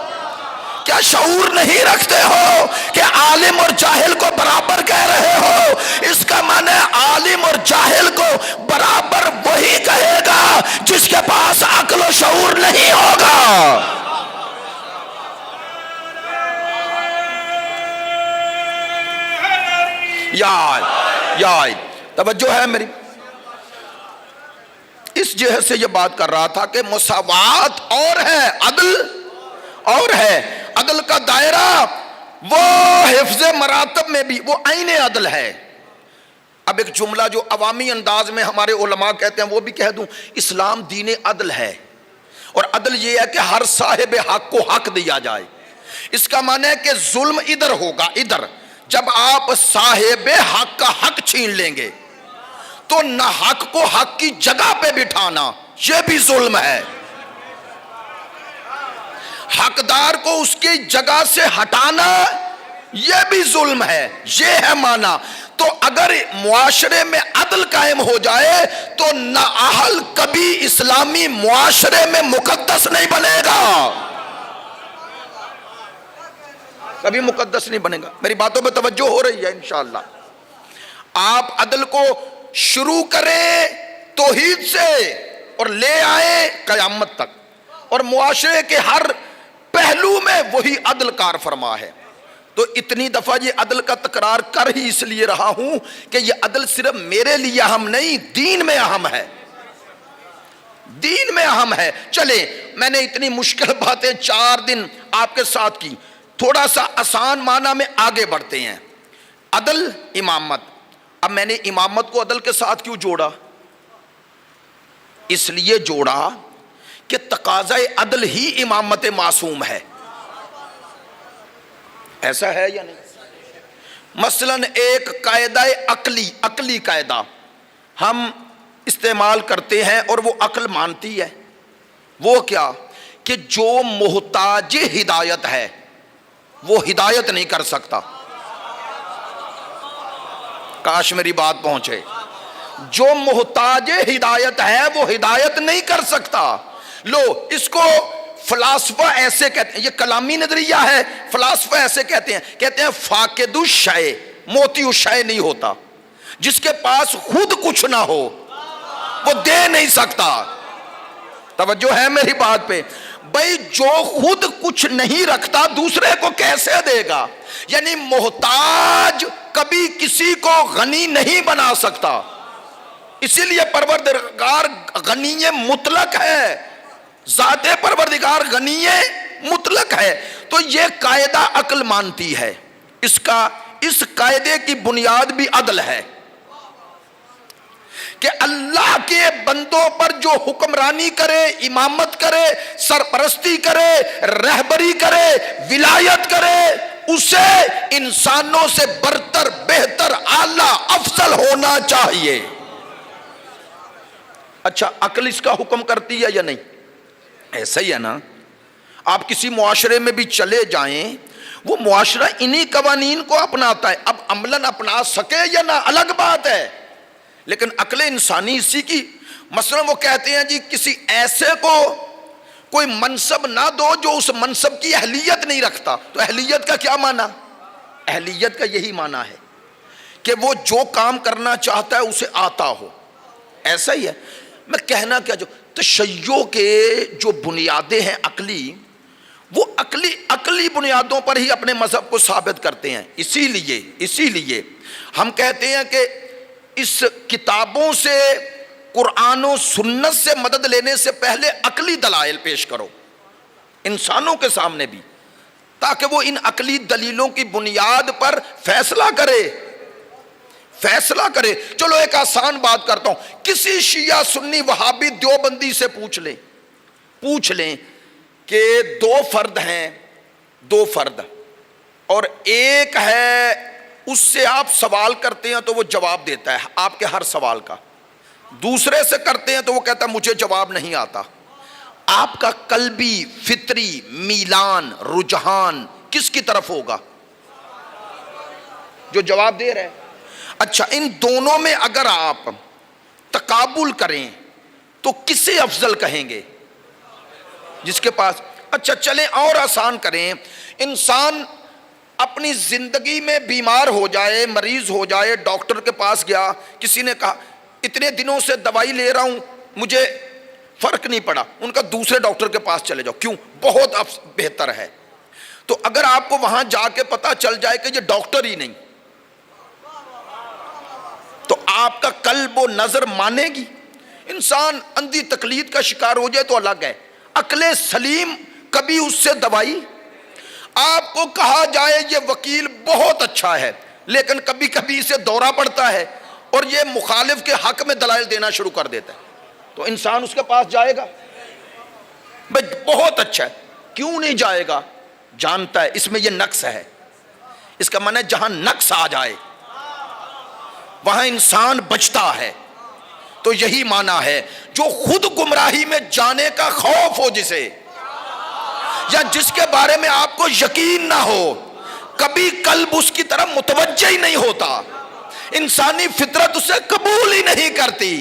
کیا شعور نہیں رکھتے ہو کہ عالم اور جاہل کو برابر کہہ رہے ہو؟ اس کا معنی عالم اور جاہل کو برابر وہی کہے گا جس کے پاس عقل و شعور نہیں ہوگا۔ یا توجہ ہے میری؟ اس جہت سے یہ بات کر رہا تھا کہ مساوات اور ہے، عدل اور ہے۔ عدل کا دائرہ وہ حفظ مراتب میں بھی وہ عین عدل ہے۔ اب ایک جملہ جو عوامی انداز میں ہمارے علماء کہتے ہیں وہ بھی کہہ دوں، اسلام دین عدل ہے، اور عدل یہ ہے کہ ہر صاحب حق کو حق دیا جائے۔ اس کا معنی ہے کہ ظلم ادھر ہوگا، ادھر جب آپ صاحب حق کا حق چھین لیں گے تو نہ حق کو حق کی جگہ پہ بٹھانا یہ بھی ظلم ہے، حقدار کو اس کی جگہ سے ہٹانا یہ بھی ظلم ہے، یہ ہے معنی۔ تو اگر معاشرے میں عدل قائم ہو جائے تو نااہل کبھی اسلامی معاشرے میں مقدس نہیں بنے گا، کبھی مقدس نہیں بنے گا۔ میری باتوں پہ توجہ ہو رہی ہے انشاءاللہ؟ آپ عدل کو شروع کریں توحید سے اور لے آئیں قیامت تک، اور معاشرے کے ہر پہلو میں وہی عدل کار فرما ہے۔ تو اتنی دفعہ یہ عدل کا تکرار کر ہی اس لیے رہا ہوں کہ یہ عدل صرف میرے لیے اہم نہیں، دین میں اہم ہے، دین میں اہم ہے۔ چلے میں نے اتنی مشکل باتیں 4 دن آپ کے ساتھ کی، تھوڑا سا آسان معنی میں آگے بڑھتے ہیں۔ عدل، امامت۔ اب میں نے امامت کو عدل کے ساتھ کیوں جوڑا؟ اس لیے جوڑا کہ تقاضۂ عدل ہی امامت معصوم ہے، ایسا ہے یا نہیں؟ مثلا ایک قاعدہ عقلی قاعدہ ہم استعمال کرتے ہیں اور وہ عقل مانتی ہے، وہ کیا کہ جو محتاج ہدایت ہے وہ ہدایت نہیں کر سکتا۔ کاش میری بات پہنچے، جو محتاج ہدایت ہے وہ ہدایت نہیں کر سکتا۔ لو اس کو فلاسفہ ایسے کہتے ہیں، یہ کلامی نظریہ ہے، فلاسفہ ایسے کہتے ہیں فاقد الشیء موتی الشیء نہیں ہوتا، جس کے پاس خود کچھ نہ ہو وہ دے نہیں سکتا۔ توجہ ہے میری بات پہ؟ بھئی جو خود کچھ نہیں رکھتا دوسرے کو کیسے دے گا؟ یعنی محتاج کبھی کسی کو غنی نہیں بنا سکتا، اسی لیے پروردگار غنی مطلق ہے، ذات پروردگار غنی مطلق ہے۔ تو یہ قاعدہ عقل مانتی ہے، اس قاعدے کی بنیاد بھی عدل ہے کہ اللہ کے بندوں پر جو حکمرانی کرے، امامت کرے، سرپرستی کرے، رہبری کرے، ولایت کرے، اسے انسانوں سے برتر، بہتر، اعلیٰ، افضل ہونا چاہیے۔ اچھا عقل اس کا حکم کرتی ہے یا نہیں؟ ایسا ہی ہے نا، آپ کسی معاشرے میں بھی چلے جائیں وہ معاشرہ انہی قوانین کو اپناتا ہے، اب عملاً اپنا سکے یا نہ الگ بات ہے، لیکن عقل انسانی اسی کی۔ مثلا وہ کہتے ہیں جی کسی ایسے کو کوئی منصب نہ دو جو اس منصب کی اہلیت نہیں رکھتا، تو اہلیت کا کیا معنی؟ اہلیت کا یہی معنی ہے کہ وہ جو کام کرنا چاہتا ہے اسے آتا ہو، ایسا ہی ہے۔ میں کہنا کیا، جو تشیع کے جو بنیادیں ہیں عقلی، وہ عقلی بنیادوں پر ہی اپنے مذہب کو ثابت کرتے ہیں۔ اسی لیے ہم کہتے ہیں کہ اس کتابوں سے، قرآن و سنت سے مدد لینے سے پہلے عقلی دلائل پیش کرو انسانوں کے سامنے بھی، تاکہ وہ ان عقلی دلیلوں کی بنیاد پر فیصلہ کرے۔ چلو ایک آسان بات کرتا ہوں، کسی شیعہ سنی وہابی دیوبندی سے پوچھ لیں کہ 2 فرد ہیں، 2 فرد، اور ایک ہے اس سے آپ سوال کرتے ہیں تو وہ جواب دیتا ہے آپ کے ہر سوال کا، دوسرے سے کرتے ہیں تو وہ کہتا ہے مجھے جواب نہیں آتا، آپ کا قلبی فطری میلان رجحان کس کی طرف ہوگا؟ جو جواب دے رہے ہیں۔ اچھا ان دونوں میں اگر آپ تقابل کریں تو کسے افضل کہیں گے؟ جس کے پاس۔ اچھا چلیں اور آسان کریں، انسان اپنی زندگی میں بیمار ہو جائے، مریض ہو جائے، ڈاکٹر کے پاس گیا، کسی نے کہا اتنے دنوں سے دوائی لے رہا ہوں مجھے فرق نہیں پڑا، ان کا دوسرے ڈاکٹر کے پاس چلے جاؤ، کیوں؟ بہت بہتر ہے۔ تو اگر آپ کو وہاں جا کے پتا چل جائے کہ یہ ڈاکٹر ہی نہیں، تو آپ کا قلب و نظر مانے گی؟ انسان اندھی تقلید کا شکار ہو جائے تو الگ ہے، عقل سلیم کبھی اس سے دوائی، آپ کو کہا جائے یہ وکیل بہت اچھا ہے لیکن کبھی کبھی اسے دورہ پڑتا ہے اور یہ مخالف کے حق میں دلائل دینا شروع کر دیتا ہے، تو انسان اس کے پاس جائے گا؟ بھئی بہت اچھا ہے، کیوں نہیں جائے گا؟ جانتا ہے اس میں یہ نقص ہے. اس کا معنی ہے جہاں نقص آ جائے وہاں انسان بچتا ہے. تو یہی معنی ہے جو خود گمراہی میں جانے کا خوف ہو جسے، یا جس کے بارے میں آپ کو یقین نہ ہو، کبھی قلب اس کی طرف متوجہ ہی نہیں ہوتا، انسانی فطرت اسے قبول ہی نہیں کرتی.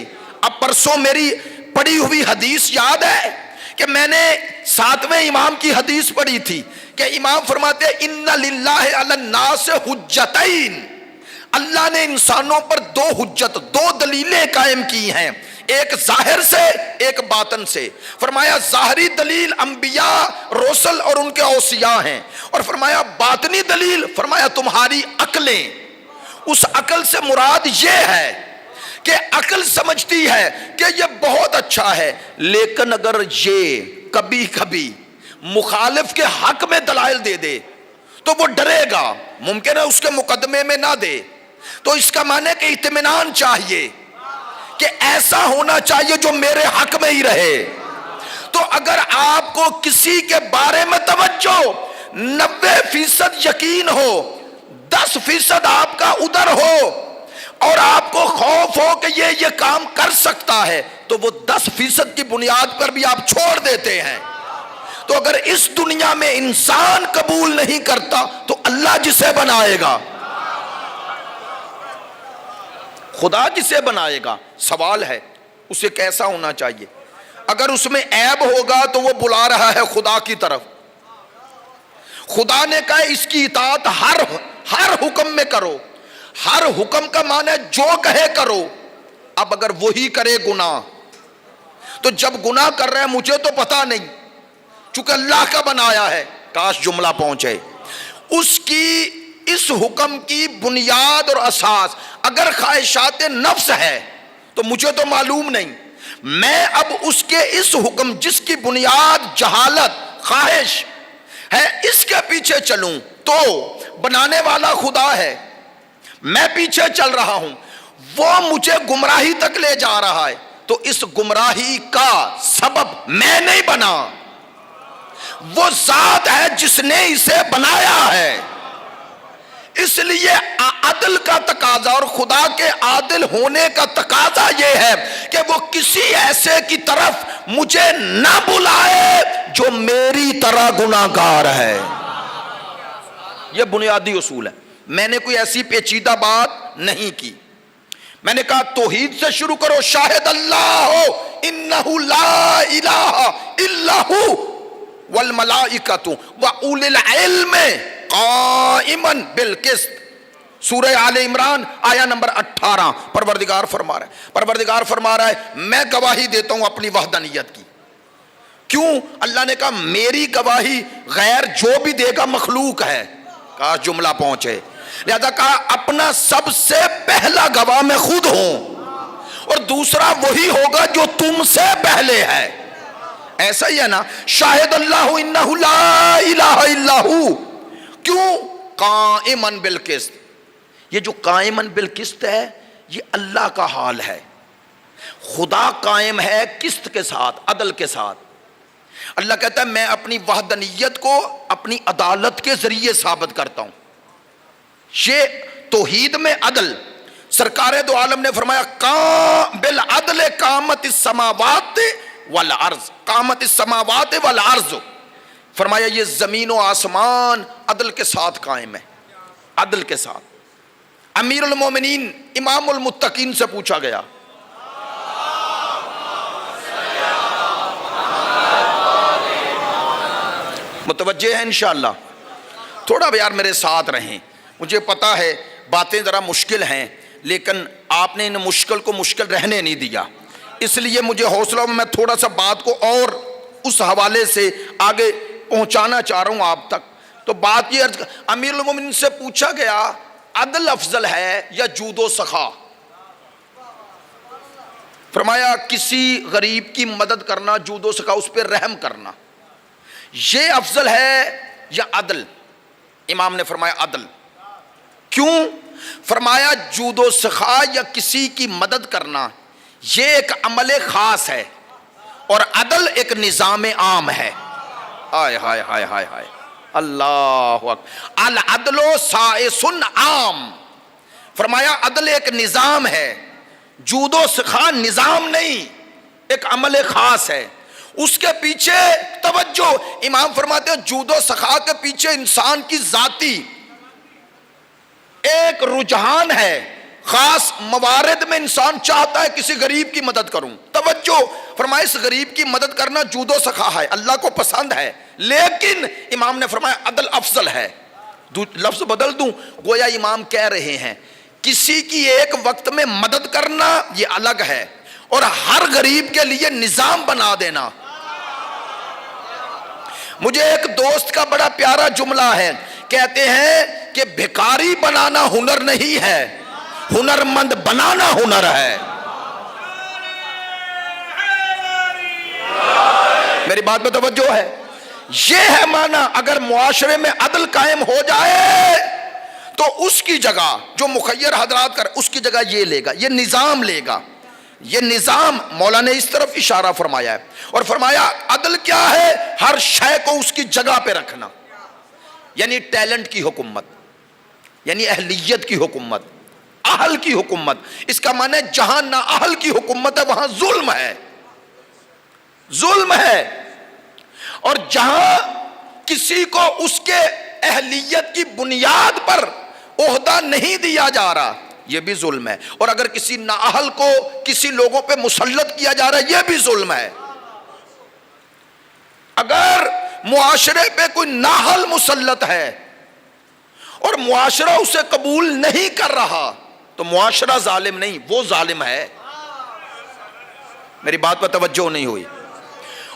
اب پرسوں میری پڑھی ہوئی حدیث یاد ہے کہ میں نے 7ویں امام کی حدیث پڑھی تھی کہ امام فرماتے ہیں ان للہ علی الناس حجتین، اللہ نے انسانوں پر 2 حجت، 2 دلیلیں قائم کی ہیں، ایک ظاہر سے ایک باطن سے. فرمایا ظاہری دلیل انبیاء، رسل اور ان کے اوصیاء ہیں، اور فرمایا باطنی دلیل فرمایا تمہاری عقلیں. اس عقل سے مراد یہ ہے کہ عقل سمجھتی ہے کہ یہ بہت اچھا ہے، لیکن اگر یہ کبھی کبھی مخالف کے حق میں دلائل دے دے تو وہ ڈرے گا، ممکن ہے اس کے مقدمے میں نہ دے. تو اس کا معنی ہے کہ اطمینان چاہیے کہ ایسا ہونا چاہیے جو میرے حق میں ہی رہے. تو اگر آپ کو کسی کے بارے میں توجہ 90% یقین ہو، 10% آپ کا ادھر ہو، اور آپ کو خوف ہو کہ یہ کام کر سکتا ہے، تو وہ 10% کی بنیاد پر بھی آپ چھوڑ دیتے ہیں. تو اگر اس دنیا میں انسان قبول نہیں کرتا تو اللہ جسے بنائے گا، خدا جسے بنائے گا، سوال ہے اسے کیسا ہونا چاہیے. اگر اس میں عیب ہوگا تو وہ بلا رہا ہے خدا کی طرف. خدا نے کہا اس کی اطاعت ہر حکم میں کرو. ہر حکم کا معنی ہے جو کہے کرو. اب اگر وہی کرے گناہ، تو جب گناہ کر رہے ہیں مجھے تو پتا نہیں، چونکہ اللہ کا بنایا ہے، کاش جملہ پہنچے. اس کی اس حکم کی بنیاد اور اساس اگر خواہشات نفس ہے تو مجھے تو معلوم نہیں، میں اب اس کے اس حکم جس کی بنیاد جہالت، خواہش ہے، اس کے پیچھے چلوں تو بنانے والا خدا ہے، میں پیچھے چل رہا ہوں، وہ مجھے گمراہی تک لے جا رہا ہے. تو اس گمراہی کا سبب میں نہیں بنا، وہ ذات ہے جس نے اسے بنایا ہے. اس لیے عدل کا تقاضا اور خدا کے عادل ہونے کا تقاضا یہ ہے کہ وہ کسی ایسے کی طرف مجھے نہ بلائے جو میری طرح گناہگار ہے. یہ بنیادی اصول ہے. میں نے کوئی ایسی پیچیدہ بات نہیں کی. میں نے کہا توحید سے شروع کرو. شاہد اللہ انہ لا الہ الا ہو والملائکۃ واولی العلم قائما بالقسط. سورہ آل عمران آیا نمبر 18. پروردگار فرما رہا ہے میں گواہی دیتا ہوں اپنی وحدانیت کی. کیوں؟ اللہ نے کہا میری گواہی غیر جو بھی دے گا مخلوق ہے. کہا جملہ پہنچے. لہذا کہا اپنا سب سے پہلا گواہ میں خود ہوں، اور دوسرا وہی ہوگا جو تم سے پہلے ہے. ایسا ہی ہے نا. شاہد اللہ انہ لا الہ الا ہو. کیوں؟ قائما بالقسط. یہ جو قائما بالقسط ہے یہ اللہ کا حال ہے. خدا قائم ہے قسط کے ساتھ، عدل کے ساتھ. اللہ کہتا ہے میں اپنی وحدانیت کو اپنی عدالت کے ذریعے ثابت کرتا ہوں. یہ توحید میں عدل. سرکار دو عالم نے فرمایا بالعدل قامت السماوات والارض. قامت السماوات والارض. فرمایا یہ زمین و آسمان عدل کے ساتھ قائم ہے. عدل کے ساتھ. امیر المومنین امام المتقین سے پوچھا گیا متوجہ ہے انشاءاللہ؟ تھوڑا یار میرے ساتھ رہیں. مجھے پتا ہے باتیں ذرا مشکل ہیں، لیکن آپ نے ان مشکل کو مشکل رہنے نہیں دیا، اس لیے مجھے حوصلہ میں تھوڑا سا بات کو اور اس حوالے سے آگے پہنچانا چاہ رہا ہوں آپ تک. تو بات یہ امیر المومنین سے پوچھا گیا عدل افضل ہے یا جود و سخا؟ فرمایا کسی غریب کی مدد کرنا، جود و سخا، اس پہ رحم کرنا، یہ افضل ہے یا عدل؟ امام نے فرمایا عدل. کیوں؟ فرمایا جود و سخا یا کسی کی مدد کرنا یہ ایک عمل خاص ہے اور عدل ایک نظام عام ہے. ہائے ہائے ہائے ہائے ہائے. اللہ اکبر، العدل سائس عام، فرمایا عدل ایک نظام ہے، جود و سخا نظام نہیں، ایک عمل خاص ہے، اس کے پیچھے توجہ، امام فرماتے ہیں جود و سخا کے پیچھے انسان کی ذاتی ایک رجحان ہے، خاص موارد میں انسان چاہتا ہے کسی غریب کی مدد کروں، توجہ فرمایا اس غریب کی مدد کرنا جود و سخا ہے، اللہ کو پسند ہے، لیکن امام نے فرمایا عدل افضل ہے۔ لفظ بدل دوں، گویا امام کہہ رہے ہیں کسی کی ایک وقت میں مدد کرنا یہ الگ ہے، اور ہر غریب کے لیے نظام بنا دینا۔ مجھے ایک دوست کا بڑا پیارا جملہ ہے، کہتے ہیں کہ بھکاری بنانا ہنر نہیں ہے، ہنرمند بنانا ہنر ہے۔ میری بات میں توجہ ہے، یہ ہے معنی اگر معاشرے میں عدل قائم ہو جائے تو اس کی جگہ جو مخیر حضرات کر اس کی جگہ یہ لے گا، یہ نظام لے گا، یہ نظام مولا نے اس طرف اشارہ فرمایا ہے، اور فرمایا عدل کیا ہے؟ ہر شے کو اس کی جگہ پہ رکھنا، یعنی ٹیلنٹ کی حکومت، یعنی اہلیت کی حکومت، اہل کی حکومت، اس کا معنی ہے جہاں نہ اہل کی حکومت ہے وہاں ظلم ہے، ظلم ہے، اور جہاں کسی کو اس کے اہلیت کی بنیاد پر عہدہ نہیں دیا جا رہا یہ بھی ظلم ہے، اور اگر کسی نااہل کو کسی لوگوں پہ مسلط کیا جا رہا ہے یہ بھی ظلم ہے۔ اگر معاشرے پہ کوئی نااہل مسلط ہے اور معاشرہ اسے قبول نہیں کر رہا تو معاشرہ ظالم نہیں، وہ ظالم ہے۔ میری بات پر توجہ نہیں ہوئی۔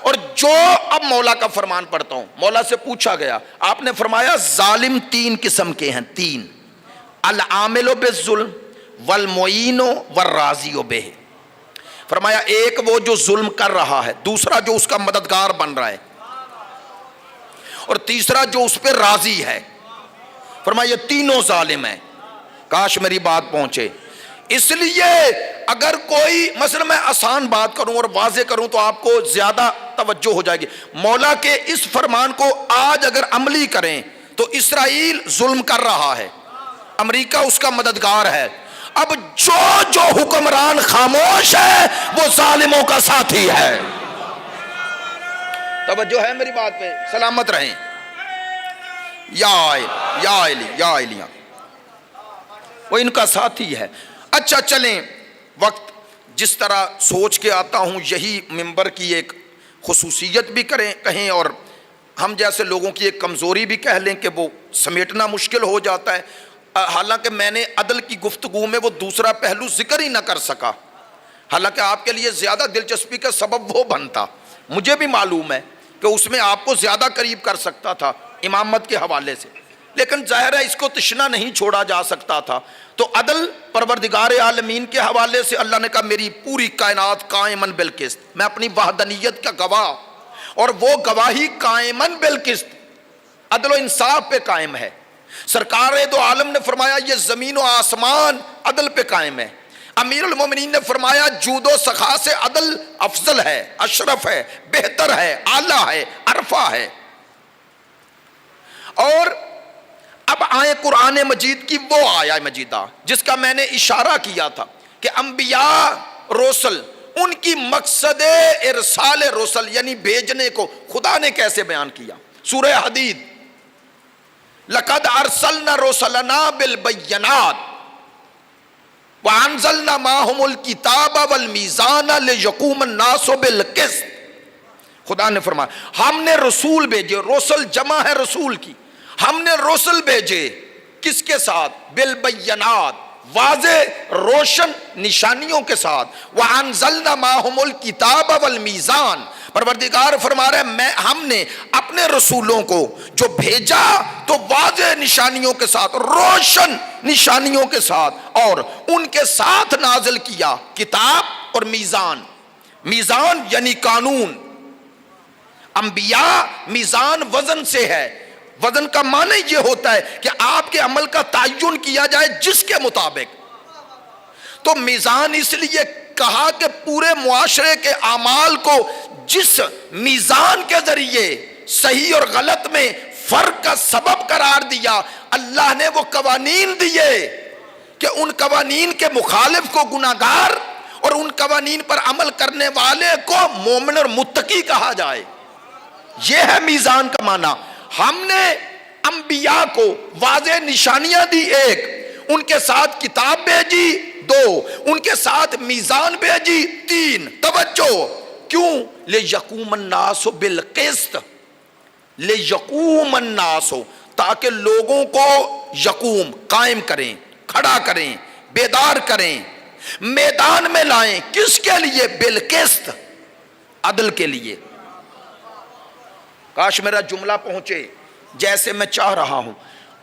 اور جو اب مولا کا فرمان پڑھتا ہوں، مولا سے پوچھا گیا، آپ نے فرمایا ظالم تین قسم کے ہیں، تین، العامل بالظلم والمعین والراضی بہ، فرمایا ایک وہ جو ظلم کر رہا ہے، دوسرا جو اس کا مددگار بن رہا ہے، اور تیسرا جو اس پہ راضی ہے۔ فرمایا یہ تینوں ظالم ہیں۔ کاش میری بات پہنچے۔ اس لیے اگر کوئی مثلا میں آسان بات کروں اور واضح کروں تو آپ کو زیادہ توجہ ہو جائے گی، مولا کے اس فرمان کو آج اگر عملی کریں تو اسرائیل ظلم کر رہا ہے، امریکہ اس کا مددگار ہے، اب جو حکمران خاموش ہے وہ ظالموں کا ساتھی ہے۔ توجہ ہے میری بات پہ؟ سلامت رہیں۔ یا علیہ وہ ان کا ساتھی ہے۔ اچھا چلیں، وقت جس طرح سوچ کے آتا ہوں یہی ممبر کی ایک خصوصیت بھی کہیں، اور ہم جیسے لوگوں کی ایک کمزوری بھی کہہ لیں کہ وہ سمیٹنا مشکل ہو جاتا ہے، حالانکہ میں نے عدل کی گفتگو میں وہ دوسرا پہلو ذکر ہی نہ کر سکا، حالانکہ آپ کے لیے زیادہ دلچسپی کا سبب وہ بنتا، مجھے بھی معلوم ہے کہ اس میں آپ کو زیادہ قریب کر سکتا تھا امامت کے حوالے سے، لیکن ظاہر ہے اس کو تشنا نہیں چھوڑا جا سکتا تھا، تو عدل پروردگار عالمین کے حوالے سے اللہ نے کہا میری پوری کائنات قائمن بالقسط، میں اپنی وحدانیت کا گواہ، اور وہ گواہی قائمن بالقسط، عدل و انصاف پہ قائم ہے۔ سرکار دو عالم نے فرمایا یہ زمین و آسمان عدل پہ قائم ہے۔ امیر المومنین نے فرمایا جود و سخا سے عدل افضل ہے، اشرف ہے، بہتر ہے، اعلیٰ ہے، عرفہ ہے۔ اور اب آئے قرآن مجید کی وہ آیا مجیدہ جس کا میں نے اشارہ کیا تھا کہ انبیاء رسل ان کی مقصد ارسال رسل یعنی بھیجنے کو خدا نے کیسے بیان کیا۔ سورہ حدید، لقد ارسلنا رسلنا بالبینات وانزلنا معهم الکتاب والمیزان لیقوم الناس بالقسط، خدا نے فرمایا ہم نے رسول بھیجے، رسل جمع ہے رسول کی، ہم نے رسل بھیجے کس کے ساتھ؟ بالبینات، واضح روشن نشانیوں کے ساتھ، وَأَنزَلْنَا مَعَهُمُ الْكِتَابَ وَالْمِيزَانَ، پروردگار فرما رہا ہے ہم نے اپنے رسولوں کو جو بھیجا تو واضح نشانیوں کے ساتھ، روشن نشانیوں کے ساتھ، اور ان کے ساتھ نازل کیا کتاب اور میزان۔ میزان یعنی قانون، انبیاء میزان وزن سے ہے، وزن کا معنی یہ ہوتا ہے کہ آپ کے عمل کا تعین کیا جائے جس کے مطابق، تو میزان اس لیے کہا کہ پورے معاشرے کے اعمال کو جس میزان کے ذریعے صحیح اور غلط میں فرق کا سبب قرار دیا، اللہ نے وہ قوانین دیے کہ ان قوانین کے مخالف کو گناہگار اور ان قوانین پر عمل کرنے والے کو مومن اور متقی کہا جائے۔ یہ ہے میزان کا معنی۔ ہم نے انبیاء کو واضح نشانیاں دی، ایک ان کے ساتھ کتاب بھیجی، دو ان کے ساتھ میزان بھیجی، تین توجہ کیوں؟ لِيَقُومَ النَّاسُ بِالْقِسْطِ، لِيَقُومَ النَّاسُ، تاکہ لوگوں کو یقوم قائم کریں، کھڑا کریں، بیدار کریں، میدان میں لائیں۔ کس کے لیے؟ بالقسط، عدل کے لیے۔ کاش میرا جملہ پہنچے جیسے میں چاہ رہا ہوں۔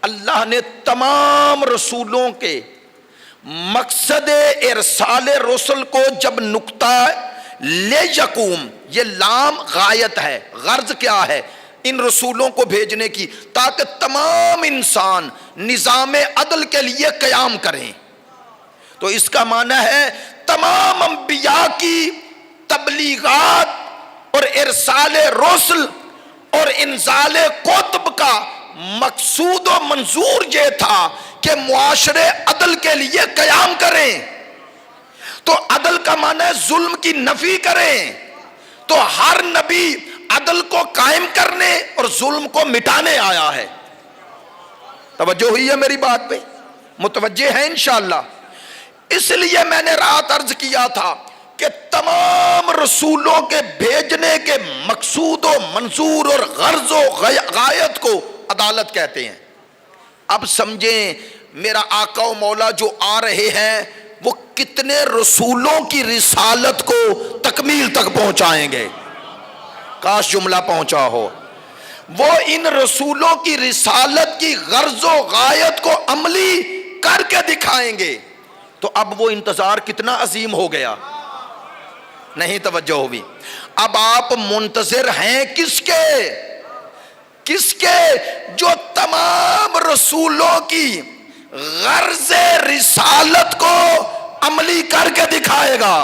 اللہ نے تمام رسولوں کے مقصد ارسال رسل کو جب نقطہ لے یقوم، یہ لام غایت ہے، غرض کیا ہے؟ ان رسولوں کو بھیجنے کی تاکہ تمام انسان نظام عدل کے لیے قیام کریں۔ تو اس کا معنی ہے تمام انبیاء کی تبلیغات اور ارسال رسل اور انزال کتب کا مقصود و منظور یہ تھا کہ معاشرے عدل کے لیے قیام کریں۔ تو عدل کا معنی ہے ظلم کی نفی کریں۔ تو ہر نبی عدل کو قائم کرنے اور ظلم کو مٹانے آیا ہے۔ توجہ ہوئی ہے میری بات پہ؟ متوجہ ہے انشاءاللہ؟ اس لیے میں نے رات عرض کیا تھا کہ تمام رسولوں کے بھیجنے کے مقصود و منظور اور غرض و غایت کو عدالت کہتے ہیں۔ اب سمجھیں میرا آقا و مولا جو آ رہے ہیں وہ کتنے رسولوں کی رسالت کو تکمیل تک پہنچائیں گے۔ کاش جملہ پہنچا ہو۔ وہ ان رسولوں کی رسالت کی غرض و غایت کو عملی کر کے دکھائیں گے۔ تو اب وہ انتظار کتنا عظیم ہو گیا؟ نہیں توجہ ہوئی؟ اب آپ منتظر ہیں کس کے؟ کس کے؟ جو تمام رسولوں کی غرض رسالت کو عملی کر کے دکھائے گا۔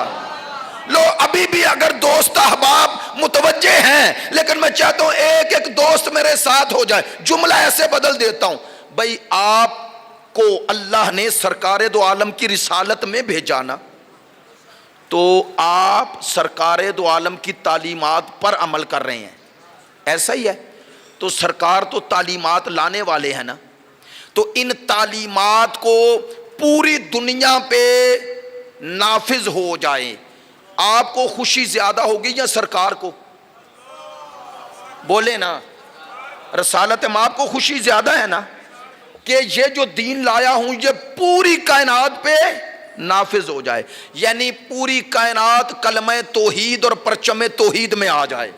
لو ابھی بھی اگر دوست احباب متوجہ ہیں، لیکن میں چاہتا ہوں ایک ایک دوست میرے ساتھ ہو جائے۔ جملہ ایسے بدل دیتا ہوں، بھئی آپ کو اللہ نے سرکار دو عالم کی رسالت میں بھیجانا، تو آپ سرکار دو عالم کی تعلیمات پر عمل کر رہے ہیں، ایسا ہی ہے؟ تو سرکار تو تعلیمات لانے والے ہیں نا، تو ان تعلیمات کو پوری دنیا پہ نافذ ہو جائے، آپ کو خوشی زیادہ ہوگی یا سرکار کو؟ بولے نا، رسالت مآب کو خوشی زیادہ ہے نا کہ یہ جو دین لایا ہوں یہ پوری کائنات پہ نافذ ہو جائے، یعنی پوری کائنات کلمہ توحید اور پرچم توحید میں آ جائے۔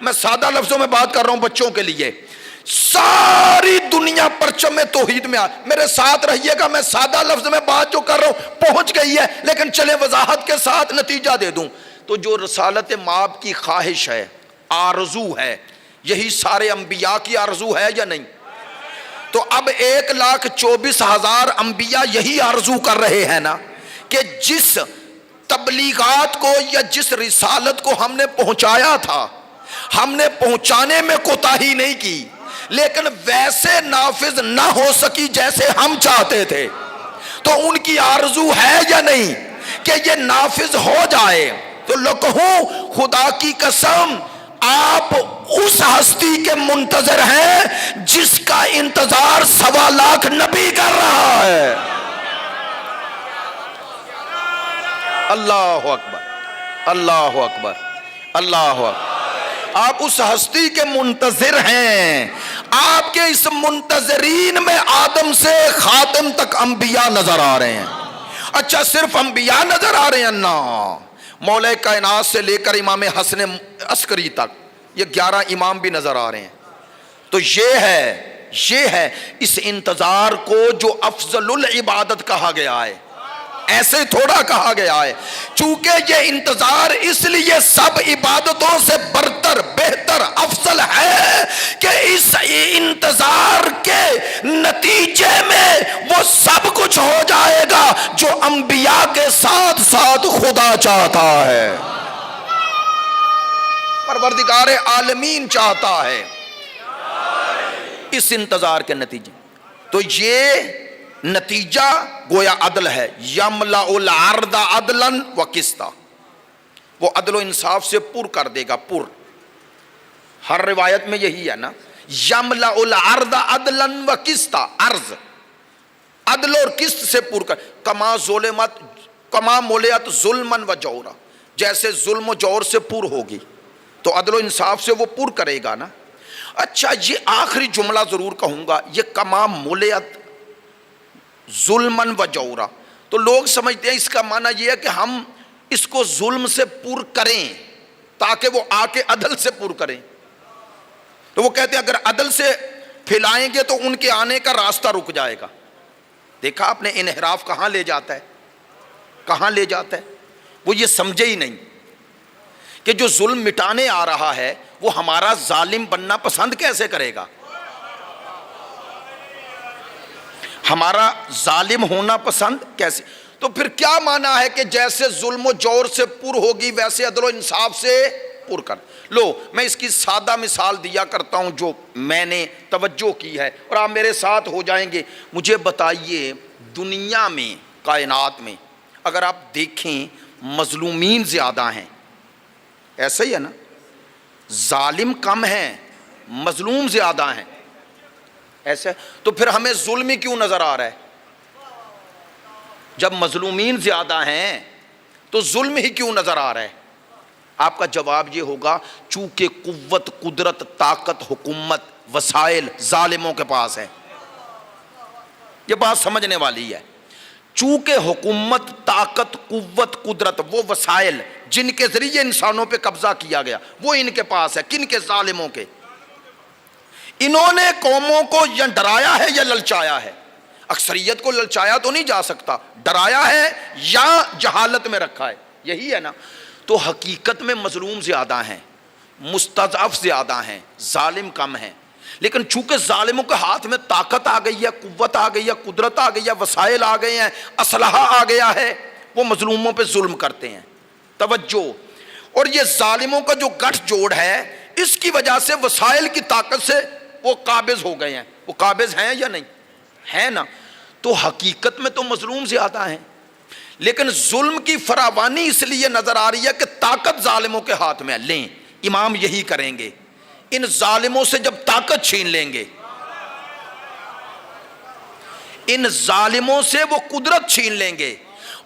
میں سادہ لفظوں میں بات کر رہا ہوں بچوں کے لیے، ساری دنیا پرچم توحید میں میرے ساتھ رہیے گا۔ میں سادہ لفظ میں بات جو کر رہا ہوں پہنچ گئی ہے، لیکن چلے وضاحت کے ساتھ نتیجہ دے دوں۔ تو جو رسالت مآب کی خواہش ہے، آرزو ہے، یہی سارے انبیاء کی آرزو ہے یا نہیں؟ تو اب 1,24,000 انبیاء یہی آرزو کر رہے ہیں نا کہ جس تبلیغات کو یا جس رسالت کو ہم نے پہنچایا تھا، ہم نے پہنچانے میں کوتاہی نہیں کی، لیکن ویسے نافذ نہ ہو سکی جیسے ہم چاہتے تھے۔ تو ان کی آرزو ہے یا نہیں کہ یہ نافذ ہو جائے؟ تو لو کہوں خدا کی قسم آپ اس ہستی کے منتظر ہیں جس کا انتظار 1.25 لاکھ نبی کر رہا ہے۔ اللہ اکبر، اللہ اکبر، اللہ اکبر۔ آپ اس ہستی کے منتظر ہیں، آپ کے اس منتظرین میں آدم سے خاتم تک انبیاء نظر آ رہے ہیں۔ اچھا صرف انبیاء نظر آ رہے ہیں؟ نا، مولا کائنات سے لے کر امام حسن عسکری تک یہ 11 امام بھی نظر آ رہے ہیں۔ تو یہ ہے اس انتظار کو جو افضل العبادت کہا گیا ہے، ایسے تھوڑا کہا گیا ہے، چونکہ یہ انتظار اس لیے سب عبادتوں سے برتر، بہتر، افضل ہے کہ اس انتظار کے نتیجے میں وہ سب کچھ ہو جائے گا جو انبیاء کے ساتھ ساتھ خدا چاہتا ہے، پروردگار عالمین چاہتا ہے۔ اس انتظار کے نتیجے. تو یہ نتیجہ گویا عدل ہے. یملأ الارض عدلا و قسطا، وہ عدل و انصاف سے پر کر دے گا. پر ہر روایت میں یہی ہے نا، یملأ الارض عدلا و قسطا، ارض عدل اور قسط سے پر کر. کما ملئت ظلما و جورا، جیسے ظلم و جور سے پر ہوگی تو عدل و انصاف سے وہ پر کرے گا نا. اچھا یہ آخری جملہ ضرور کہوں گا، یہ کما ملئت ظلما و جورا، تو لوگ سمجھتے ہیں اس کا معنی یہ ہے کہ ہم اس کو ظلم سے پر کریں تاکہ وہ آ کے عدل سے پر کریں. تو وہ کہتے ہیں اگر عدل سے پھیلائیں گے تو ان کے آنے کا راستہ رک جائے گا. دیکھا آپ نے انحراف کہاں لے جاتا ہے، کہاں لے جاتا ہے. وہ یہ سمجھے ہی نہیں کہ جو ظلم مٹانے آ رہا ہے وہ ہمارا ظالم بننا پسند کیسے کرے گا، ہمارا ظالم ہونا پسند کیسے. تو پھر کیا معنی ہے کہ جیسے ظلم و جور سے پر ہوگی ویسے عدل و انصاف سے پر کر. لو میں اس کی سادہ مثال دیا کرتا ہوں جو میں نے توجہ کی ہے اور آپ میرے ساتھ ہو جائیں گے. مجھے بتائیے دنیا میں، کائنات میں اگر آپ دیکھیں مظلومین زیادہ ہیں، ایسا ہی ہے نا، ظالم کم ہیں مظلوم زیادہ ہیں، ایسے تو پھر ہمیں ظلم ہی کیوں نظر آ رہا ہے؟ جب مظلومین زیادہ ہیں تو ظلم ہی کیوں نظر آ رہا ہے؟ آپ کا جواب یہ ہوگا چونکہ قوت، قدرت، طاقت، حکومت، وسائل ظالموں کے پاس ہے. یہ بات سمجھنے والی ہے. چونکہ حکومت، طاقت، قوت، قدرت، وہ وسائل جن کے ذریعے انسانوں پہ قبضہ کیا گیا وہ ان کے پاس ہے. کن کے؟ ظالموں کے. انہوں نے قوموں کو یا ڈرایا ہے یا للچایا ہے. اکثریت کو للچایا تو نہیں جا سکتا، ڈرایا ہے یا جہالت میں رکھا ہے، یہی ہے نا. تو حقیقت میں مظلوم زیادہ ہیں، مستضعف زیادہ ہیں، ظالم کم ہیں. لیکن چونکہ ظالموں کے ہاتھ میں طاقت آ گئی ہے، قوت آ گئی ہے، قدرت آ گئی ہے، وسائل آ گئے ہیں، اسلحہ آ گیا ہے، وہ مظلوموں پہ ظلم کرتے ہیں. توجہ. اور یہ ظالموں کا جو گٹھ جوڑ ہے اس کی وجہ سے وسائل کی طاقت سے وہ قابض ہو گئے ہیں. وہ قابض ہیں یا نہیں ہیں نا. تو حقیقت میں تو مظلوم زیادہ ہیں، لیکن ظلم کی فراوانی اس لیے نظر آ رہی ہے کہ طاقت ظالموں کے ہاتھ میں ہے. لیں امام یہی کریں گے، ان ظالموں سے جب طاقت چھین لیں گے، ان ظالموں سے وہ قدرت چھین لیں گے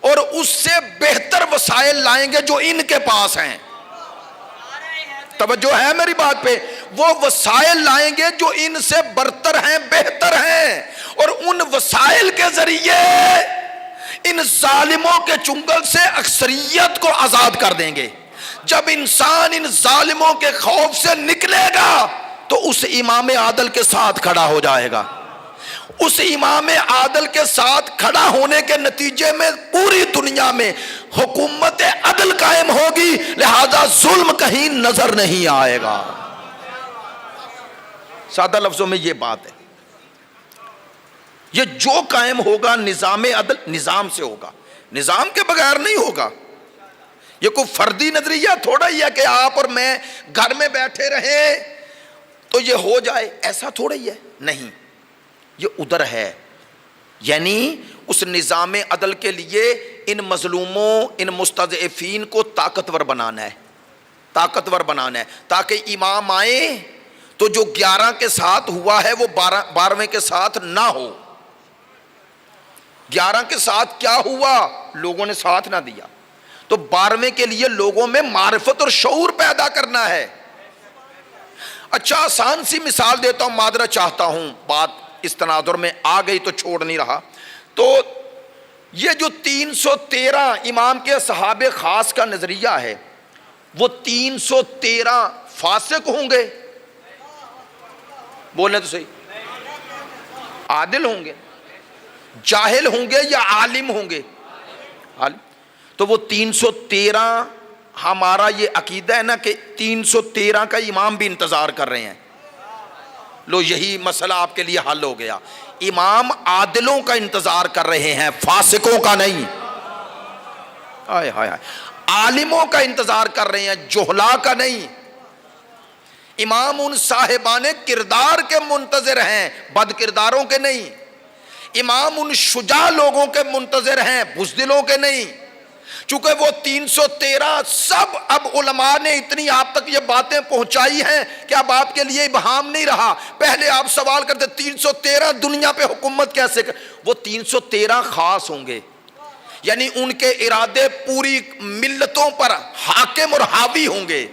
اور اس سے بہتر وسائل لائیں گے جو ان کے پاس ہیں. توجہ ہے میری بات پہ؟ وہ وسائل لائیں گے جو ان سے برتر ہیں، بہتر ہیں، اور ان وسائل کے ذریعے ان ظالموں کے چنگل سے اکثریت کو آزاد کر دیں گے. جب انسان ان ظالموں کے خوف سے نکلے گا تو اس امام عادل کے ساتھ کھڑا ہو جائے گا. اس امام عادل کے ساتھ کھڑا ہونے کے نتیجے میں پوری دنیا میں حکومت عدل قائم ہوگی، لہذا ظلم کہیں نظر نہیں آئے گا. سادہ لفظوں میں یہ بات ہے. یہ جو قائم ہوگا نظام عدل نظام سے ہوگا، نظام کے بغیر نہیں ہوگا. یہ کوئی فردی نظریہ تھوڑا ہی ہے کہ آپ اور میں گھر میں بیٹھے رہیں تو یہ ہو جائے، ایسا تھوڑا ہی ہے. نہیں، یہ ادھر ہے. یعنی اس نظام عدل کے لیے ان مظلوموں، ان مستضعفین کو طاقتور بنانا ہے، طاقتور بنانا ہے تاکہ امام آئیں تو جو 11 کے ساتھ ہوا ہے وہ 12ویں کے ساتھ نہ ہو. 11 کے ساتھ کیا ہوا؟ لوگوں نے ساتھ نہ دیا. تو 12ویں کے لیے لوگوں میں معرفت اور شعور پیدا کرنا ہے. اچھا آسان سی مثال دیتا ہوں، معذرت چاہتا ہوں، بات اس تناظر میں آ گئی تو چھوڑ نہیں رہا. تو یہ جو 313 امام کے اصحاب خاص کا نظریہ ہے، وہ 313 فاسق ہوں گے؟ بولیں تو صحیح. عادل ہوں گے، جاہل ہوں گے یا عالم ہوں گے؟ عالم. تو وہ 313 ہمارا یہ عقیدہ ہے نا کہ 313 کا امام بھی انتظار کر رہے ہیں. لو یہی مسئلہ آپ کے لیے حل ہو گیا. امام عادلوں کا انتظار کر رہے ہیں، فاسقوں کا نہیں. آئے ہائے، عالموں کا انتظار کر رہے ہیں، جہلا کا نہیں. امام ان صاحبان کردار کے منتظر ہیں، بد کرداروں کے نہیں۔ امام ان شجاع لوگوں کے منتظر ہیں، بزدلوں کے نہیں۔ چونکہ وہ 313 سب، اب علماء نے اتنی آپ تک یہ باتیں پہنچائی ہیں کہ اب آپ کے لیے ابہام نہیں رہا۔ پہلے آپ سوال کرتے 313 دنیا پہ حکومت کیسے وہ 313 خاص ہوں گے، یعنی ان کے ارادے پوری ملتوں پر حاکم اور حاوی ہوں گے،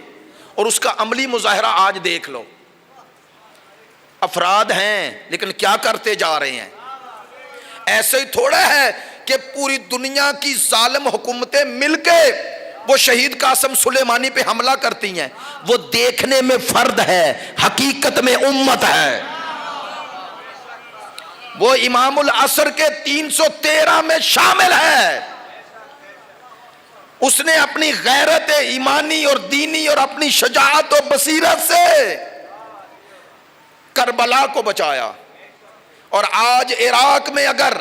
اور اس کا عملی مظاہرہ آج دیکھ لو۔ افراد ہیں لیکن کیا کرتے جا رہے ہیں؟ ایسے ہی تھوڑا ہے کہ پوری دنیا کی ظالم حکومتیں مل کے وہ شہید قاسم سلیمانی پہ حملہ کرتی ہیں۔ وہ دیکھنے میں فرد ہے، حقیقت میں امت ہے۔ وہ امام العصر کے 313 میں شامل ہے۔ اس نے اپنی غیرت ایمانی اور دینی اور اپنی شجاعت و بصیرت سے کربلا کو بچایا۔ اور آج عراق میں اگر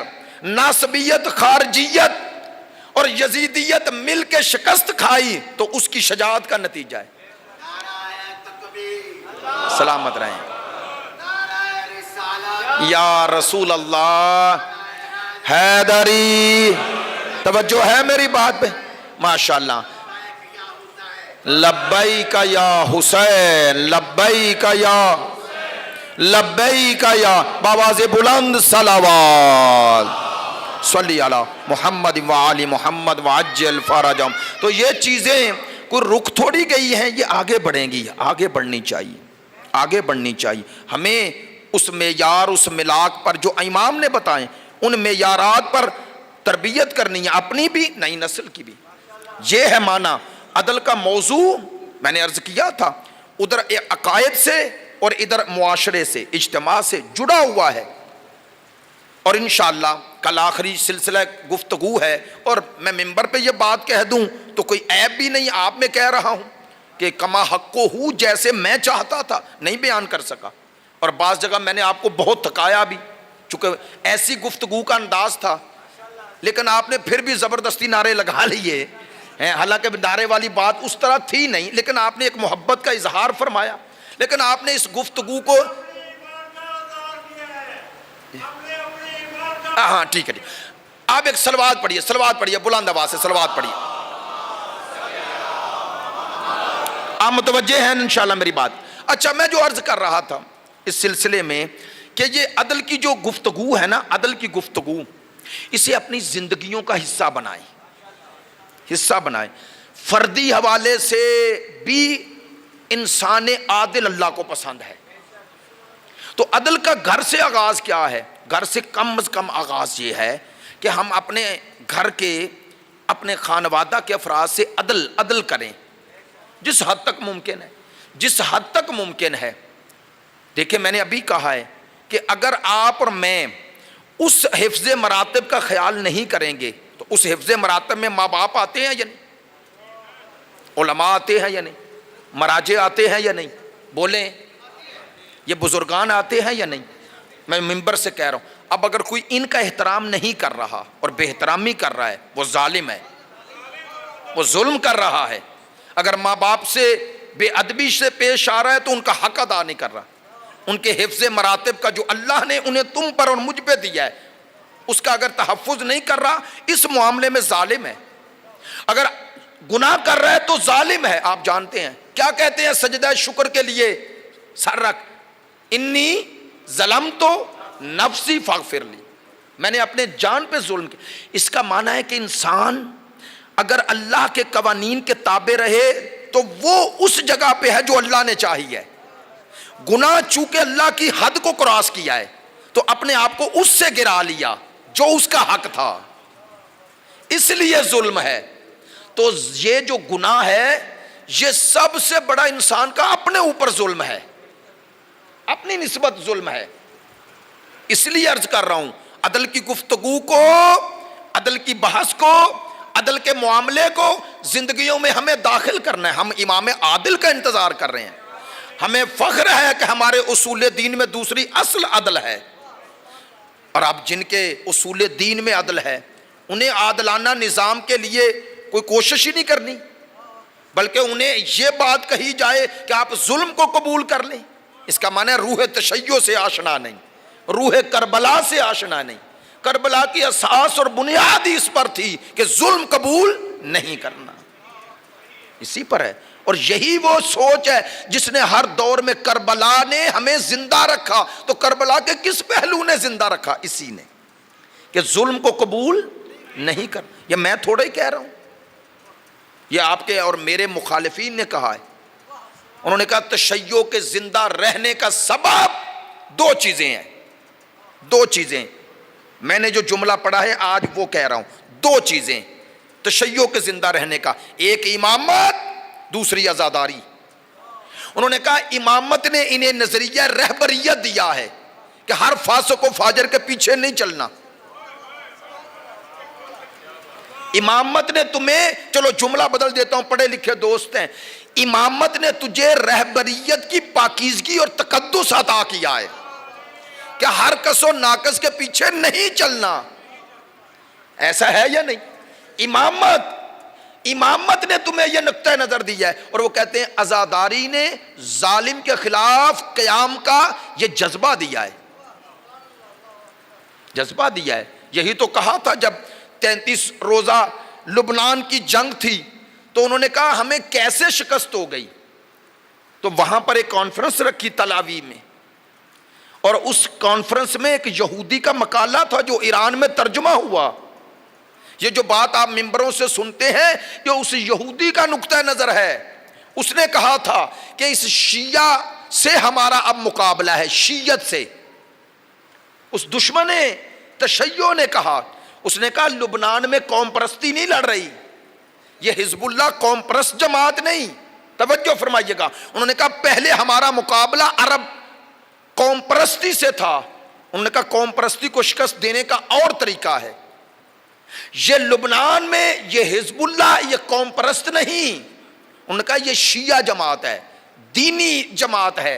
ناصبیت، خارجیت اور یزیدیت مل کے شکست کھائی تو اس کی شجاعت کا نتیجہ ہے۔ سلامت رہیں یا رسول اللہ۔ حیدری، توجہ ہے میری بات پہ؟ ماشاءاللہ۔ لبیک یا حسین، لبیک یا، لبیک یا، بآواز بلند صلوات صلی علی محمد وعلی محمد وعجل فرجہم۔ تو یہ چیزیں کوئی رک تھوڑی گئی ہیں، یہ آگے بڑھیں گی، آگے بڑھنی چاہیے، آگے بڑھنی چاہیے۔ ہمیں اس معیار، اس ملاک پر جو امام نے بتائیں، ان معیارات پر تربیت کرنی ہے، اپنی بھی، نئی نسل کی بھی۔ یہ ہے معنی عدل کا موضوع۔ میں نے عرض کیا تھا ادھر عقائد سے اور ادھر معاشرے سے، اجتماع سے جڑا ہوا ہے۔ اور انشاءاللہ کل آخری سلسلہ گفتگو ہے، اور میں ممبر پہ یہ بات کہہ دوں تو کوئی عیب بھی نہیں، آپ میں کہہ رہا ہوں کہ کما حق ہو جیسے میں چاہتا تھا نہیں بیان کر سکا، اور بعض جگہ میں نے آپ کو بہت تھکایا بھی، چونکہ ایسی گفتگو کا انداز تھا، لیکن آپ نے پھر بھی زبردستی نعرے لگا لیے ہیں۔ حالانکہ نعرے والی بات اس طرح تھی نہیں، لیکن آپ نے ایک محبت کا اظہار فرمایا۔ لیکن آپ نے اس گفتگو کو، ہاں ٹھیک ہے، آپ ایک صلوات پڑھیے، صلوات پڑھیے، بلند آواز سے صلوات پڑھیے۔ آپ متوجہ ہیں انشاءاللہ میری بات؟ اچھا، میں جو عرض کر رہا تھا اس سلسلے میں کہ یہ عدل کی جو گفتگو ہے نا، عدل کی گفتگو، اسے اپنی زندگیوں کا حصہ بنائیں، حصہ بنائیں۔ فردی حوالے سے بھی انسان عادل اللہ کو پسند ہے۔ تو عدل کا گھر سے آغاز کیا ہے؟ گھر سے کم از کم آغاز یہ ہے کہ ہم اپنے گھر کے، اپنے خانوادہ کے افراد سے عدل کریں، جس حد تک ممکن ہے، جس حد تک ممکن ہے۔ دیکھیں میں نے ابھی کہا ہے کہ اگر آپ اور میں اس حفظ مراتب کا خیال نہیں کریں گے تو اس حفظ مراتب میں ماں باپ آتے ہیں یا نہیں؟ علماء آتے ہیں یا نہیں؟ مراجع آتے ہیں یا نہیں؟ بولیں، یہ بزرگان آتے ہیں یا نہیں؟ میں ممبر سے کہہ رہا ہوں، اب اگر کوئی ان کا احترام نہیں کر رہا اور بے احترامی کر رہا ہے، وہ ظالم ہے، وہ ظلم کر رہا ہے۔ اگر ماں باپ سے بے ادبی سے پیش آ رہا ہے تو ان کا حق ادا نہیں کر رہا۔ ان کے حفظ مراتب کا جو اللہ نے انہیں تم پر اور مجھ پہ دیا ہے، اس کا اگر تحفظ نہیں کر رہا، اس معاملے میں ظالم ہے۔ اگر گناہ کر رہا ہے تو ظالم ہے۔ آپ جانتے ہیں کیا کہتے ہیں سجدہ شکر کے لیے؟ سر رکھ، انی ظلمت نفسی فاغفر لی، میں نے اپنے جان پہ ظلم کیا۔ اس کا معنی ہے کہ انسان اگر اللہ کے قوانین کے تابع رہے تو وہ اس جگہ پہ ہے جو اللہ نے چاہی ہے۔ گناہ چونکہ اللہ کی حد کو کراس کیا ہے تو اپنے آپ کو اس سے گرا لیا جو اس کا حق تھا، اس لیے ظلم ہے۔ تو یہ جو گناہ ہے یہ سب سے بڑا انسان کا اپنے اوپر ظلم ہے، اپنی نسبت ظلم ہے۔ اس لیے عرض کر رہا ہوں عدل کی گفتگو کو، عدل کی بحث کو، عدل کے معاملے کو زندگیوں میں ہمیں داخل کرنا ہے۔ ہم امام عادل کا انتظار کر رہے ہیں، ہمیں فخر ہے کہ ہمارے اصول دین میں دوسری اصل عدل ہے، اور اب جن کے اصول دین میں عدل ہے انہیں عادلانہ نظام کے لیے کوئی کوشش ہی نہیں کرنی۔ بلکہ انہیں یہ بات کہی جائے کہ آپ ظلم کو قبول کر لیں، اس کا معنی روح تشیع سے آشنا نہیں، روح کربلا سے آشنا نہیں۔ کربلا کی اساس اور بنیاد اس پر تھی کہ ظلم قبول نہیں کرنا، اسی پر ہے۔ اور یہی وہ سوچ ہے جس نے ہر دور میں کربلا نے ہمیں زندہ رکھا۔ تو کربلا کے کس پہلو نے زندہ رکھا؟ اسی نے، کہ ظلم کو قبول نہیں کر۔ یہ میں تھوڑا ہی کہہ رہا ہوں، یہ آپ کے اور میرے مخالفین نے کہا ہے۔ انہوں نے کہا تشیع کے زندہ رہنے کا سبب دو چیزیں ہیں، دو چیزیں۔ میں نے جو جملہ پڑھا ہے آج وہ کہہ رہا ہوں، دو چیزیں تشیع کے زندہ رہنے کا، ایک امامت، دوسری عزاداری۔ انہوں نے کہا امامت نے انہیں نظریہ رہبریت دیا ہے کہ ہر فاسق و فاجر کے پیچھے نہیں چلنا۔ امامت نے تمہیں، چلو جملہ بدل دیتا ہوں، پڑھے لکھے دوست ہیں، امامت نے تجھے رہبریت کی پاکیزگی اور تقدس عطا کیا ہے کہ ہر کس و ناقص کے پیچھے نہیں چلنا۔ ایسا ہے یا نہیں؟ امامت نے تمہیں یہ نقطہ نظر دیا ہے۔ اور وہ کہتے ہیں عزاداری نے ظالم کے خلاف قیام کا یہ جذبہ دیا ہے، جذبہ دیا ہے۔ یہی تو کہا تھا جب 33 روزہ لبنان کی جنگ تھی تو انہوں نے کہا ہمیں کیسے شکست ہو گئی، تو وہاں پر ایک کانفرنس رکھی تل ابیب میں، اور اس کانفرنس میں ایک یہودی کا مقالہ تھا جو ایران میں ترجمہ ہوا۔ یہ جو بات آپ ممبروں سے سنتے ہیں یہ اس یہودی کا نقطہ نظر ہے۔ اس نے کہا تھا کہ اس شیعہ سے ہمارا اب مقابلہ ہے، شیعت سے۔ اس دشمن تشیع نے کہا، اس نے کہا لبنان میں قوم پرستی نہیں لڑ رہی، یہ حزب اللہ قوم پرست جماعت نہیں۔ توجہ فرمائیے گا، انہوں نے کہا پہلے ہمارا مقابلہ عرب قوم پرستی سے تھا۔ انہوں نے کہا قوم پرستی کو شکست دینے کا اور طریقہ ہے، یہ لبنان میں یہ حزب اللہ یہ قوم پرست نہیں۔ انہوں نے کہا یہ شیعہ جماعت ہے، دینی جماعت ہے،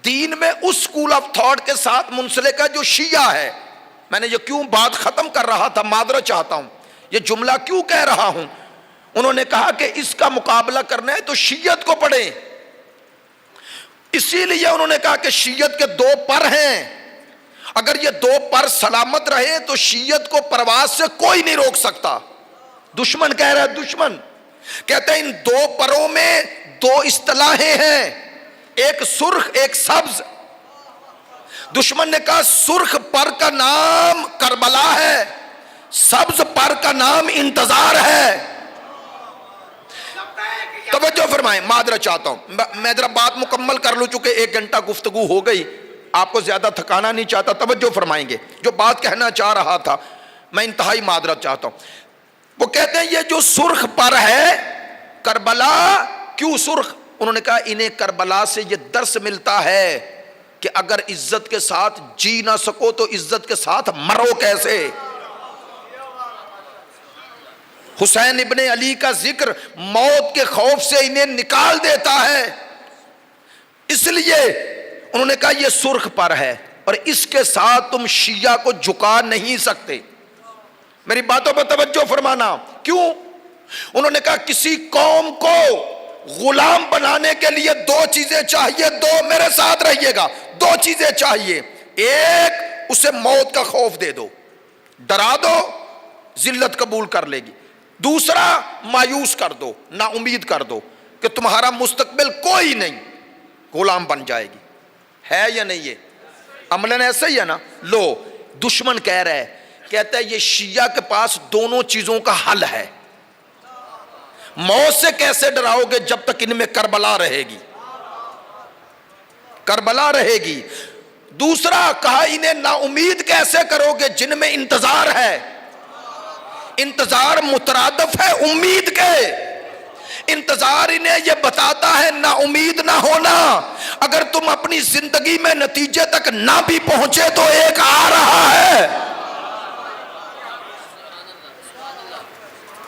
دین میں اس اسکول آف تھاٹ کے ساتھ منسلک ہے جو شیعہ ہے۔ میں نے یہ کیوں بات ختم کر رہا تھا، معذرت چاہتا ہوں، یہ جملہ کیوں کہہ رہا ہوں۔ انہوں نے کہا کہ اس کا مقابلہ کرنا ہے تو شیعت کو پڑھیں، اسی لیے انہوں نے کہا کہ شیعت کے دو پر ہیں، اگر یہ دو پر سلامت رہے تو شیعت کو پرواز سے کوئی نہیں روک سکتا۔ دشمن کہہ رہا ہے، دشمن کہتے ہیں ان دو پروں میں دو اصطلاحیں ہیں، ایک سرخ ایک سبز۔ دشمن نے کہا سرخ پر کا نام کربلا ہے، سبز پر کا نام انتظار ہے۔ توجہ فرمائیں، معذرت چاہتا ہوں، میں ذرا بات مکمل کر لوں چونکہ 1 گھنٹہ گفتگو ہو گئی، آپ کو زیادہ تھکانا نہیں چاہتا، توجہ فرمائیں گے۔ جو بات کہنا چاہ رہا تھا میں انتہائی معذرت چاہتا ہوں۔ وہ کہتے ہیں یہ جو سرخ پر ہے کربلا، کیوں سرخ؟ انہوں نے کہا انہیں کربلا سے یہ درس ملتا ہے کہ اگر عزت کے ساتھ جی نہ سکو تو عزت کے ساتھ مرو کیسے۔ حسین ابن علی کا ذکر موت کے خوف سے انہیں نکال دیتا ہے، اس لیے انہوں نے کہا یہ سرخ پر ہے اور اس کے ساتھ تم شیعہ کو جھکا نہیں سکتے۔ میری باتوں پر توجہ فرمانا، کیوں؟ انہوں نے کہا کسی قوم کو غلام بنانے کے لیے دو چیزیں چاہیے، دو میرے ساتھ رہیے گا، دو چیزیں چاہیے۔ ایک، اسے موت کا خوف دے دو، ڈرا دو، ذلت قبول کر لے گی۔ دوسرا، مایوس کر دو، نا امید کر دو کہ تمہارا مستقبل کوئی نہیں، غلام بن جائے گی۔ ہے یا نہیں؟ یہ عملاً ایسا ہی ہے نا۔ لو، دشمن کہہ رہا ہے، کہتا ہے یہ شیعہ کے پاس دونوں چیزوں کا حل ہے۔ موت سے کیسے ڈراؤ گے جب تک ان میں کربلا رہے گی، کربلا رہے گی۔ دوسرا کہا انہیں نا امید کیسے کرو گے جن میں انتظار ہے۔ انتظار مترادف ہے امید کے، انتظار انہیں یہ بتاتا ہے نا امید نہ ہونا۔ اگر تم اپنی زندگی میں نتیجے تک نہ بھی پہنچے تو ایک آ رہا ہے۔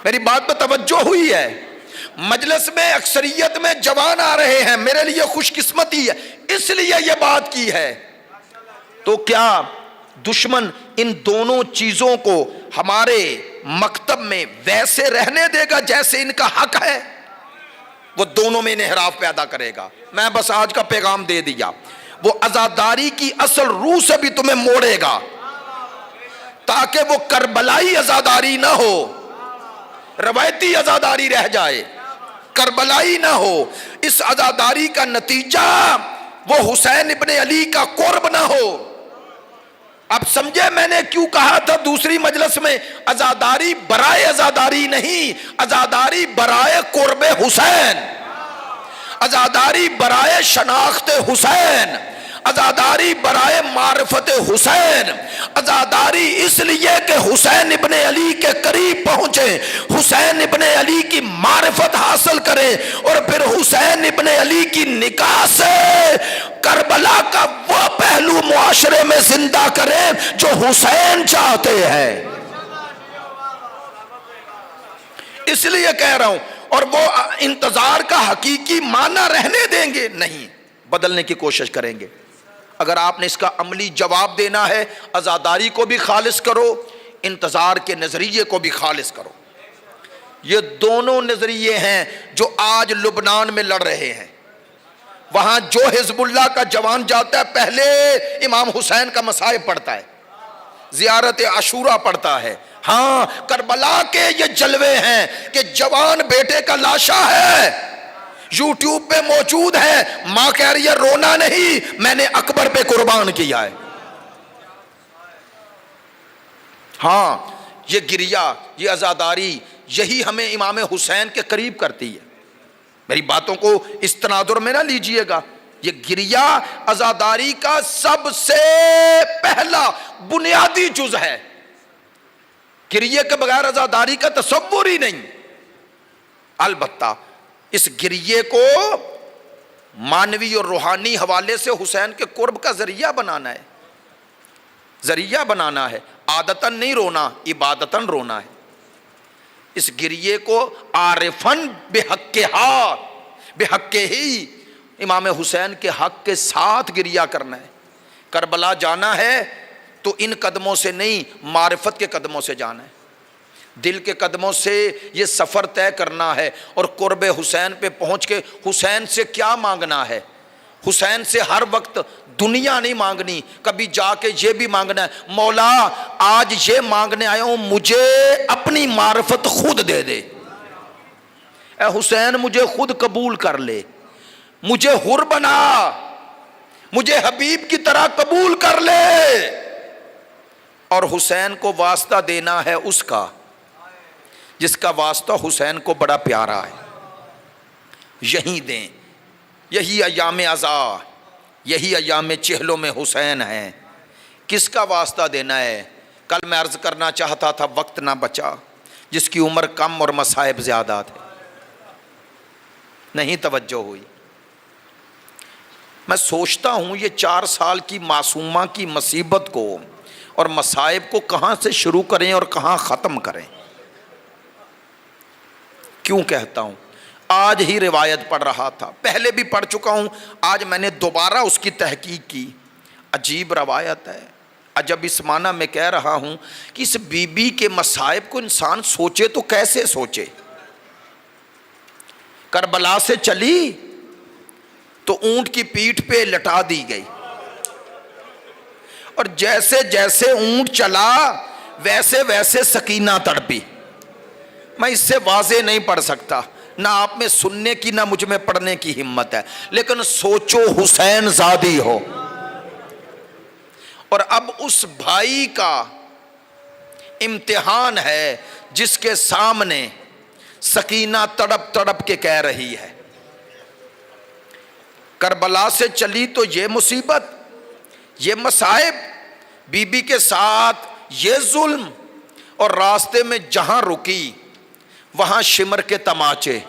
میری بات پہ توجہ ہوئی ہے؟ مجلس میں اکثریت میں جوان آ رہے ہیں، میرے لیے خوش قسمتی ہے، اس لیے یہ بات کی ہے۔ تو کیا دشمن ان دونوں چیزوں کو ہمارے مکتب میں ویسے رہنے دے گا جیسے ان کا حق ہے؟ وہ دونوں میں انحراف پیدا کرے گا. میں بس آج کا پیغام دے دیا. وہ عزاداری کی اصل روح سے بھی تمہیں موڑے گا تاکہ وہ کربلائی عزاداری نہ ہو, روایتی عزاداری رہ جائے, کربلائی نہ ہو. اس عزاداری کا نتیجہ وہ حسین ابن علی کا قرب نہ ہو. اب سمجھے میں نے کیوں کہا تھا دوسری مجلس میں, عزاداری برائے عزاداری نہیں, عزاداری برائے قرب حسین, عزاداری برائے شناخت حسین, عزاداری برائے معرفت حسین, عزاداری اس لیے کہ حسین ابن علی کے قریب پہنچے, حسین ابن علی کی معرفت حاصل کریں, اور پھر حسین ابن علی کی نگاہ سے کربلا کا وہ پہلو معاشرے میں زندہ کریں جو حسین چاہتے ہیں. اس لیے کہہ رہا ہوں. اور وہ انتظار کا حقیقی معنی رہنے دیں گے نہیں, بدلنے کی کوشش کریں گے. اگر آپ نے اس کا عملی جواب دینا ہے, عزاداری کو بھی خالص کرو, انتظار کے نظریے کو بھی خالص کرو. یہ دونوں نظریے ہیں جو آج لبنان میں لڑ رہے ہیں. وہاں جو حزب اللہ کا جوان جاتا ہے پہلے امام حسین کا مصائب پڑھتا ہے, زیارت عاشورہ پڑھتا ہے. ہاں, کربلا کے یہ جلوے ہیں کہ جوان بیٹے کا لاشا ہے, یوٹیوب پہ موجود ہے, ماں کہہ رہی ہے رونا نہیں, میں نے اکبر پہ قربان کیا ہے. ہاں, یہ گریہ, یہ عزاداری, یہی ہمیں امام حسین کے قریب کرتی ہے. میری باتوں کو اس تناظر میں نہ لیجئے گا. یہ گریہ عزاداری کا سب سے پہلا بنیادی جز ہے. گریہ کے بغیر عزاداری کا تصور ہی نہیں. البتہ اس گریہ کو مانوی اور روحانی حوالے سے حسین کے قرب کا ذریعہ بنانا ہے, ذریعہ بنانا ہے. عادتاً نہیں رونا, عبادتاً رونا ہے. اس گریہ کو عارفاً بحقہا, بحق ہی امام حسین کے حق کے ساتھ گریہ کرنا ہے. کربلا جانا ہے تو ان قدموں سے نہیں, معرفت کے قدموں سے جانا ہے, دل کے قدموں سے یہ سفر طے کرنا ہے. اور قرب حسین پہ پہنچ کے حسین سے کیا مانگنا ہے؟ حسین سے ہر وقت دنیا نہیں مانگنی, کبھی جا کے یہ بھی مانگنا ہے, مولا آج یہ مانگنے آیا ہوں مجھے اپنی معرفت خود دے دے. اے حسین مجھے خود قبول کر لے, مجھے حر بنا, مجھے حبیب کی طرح قبول کر لے. اور حسین کو واسطہ دینا ہے اس کا جس کا واسطہ حسین کو بڑا پیارا ہے. یہی دیں, یہی ایام عزا, یہی ایام چہلوں میں حسین ہیں. کس کا واسطہ دینا ہے؟ کل میں عرض کرنا چاہتا تھا, وقت نہ بچا, جس کی عمر کم اور مصائب زیادہ تھے, نہیں توجہ ہوئی. میں سوچتا ہوں یہ 4 سال کی معصومہ کی مصیبت کو اور مصائب کو کہاں سے شروع کریں اور کہاں ختم کریں. کیوں کہتا ہوں؟ آج ہی روایت پڑھ رہا تھا, پہلے بھی پڑھ چکا ہوں, آج میں نے دوبارہ اس کی تحقیق کی. عجیب روایت ہے. عجب اس معنی میں کہہ رہا ہوں کہ اس بی بی کے مصائب کو انسان سوچے تو کیسے سوچے. کربلا سے چلی تو اونٹ کی پیٹھ پہ لٹا دی گئی, اور جیسے جیسے اونٹ چلا ویسے ویسے سکینہ تڑپی. میں اس سے واضح نہیں پڑھ سکتا, نہ آپ میں سننے کی نہ مجھ میں پڑھنے کی ہمت ہے, لیکن سوچو حسین زادی ہو. اور اب اس بھائی کا امتحان ہے جس کے سامنے سکینہ تڑپ تڑپ کے کہہ رہی ہے, کربلا سے چلی تو یہ مصیبت, یہ مصائب, بی بی کے ساتھ یہ ظلم, اور راستے میں جہاں رکی وہاں شمر کے تماچے.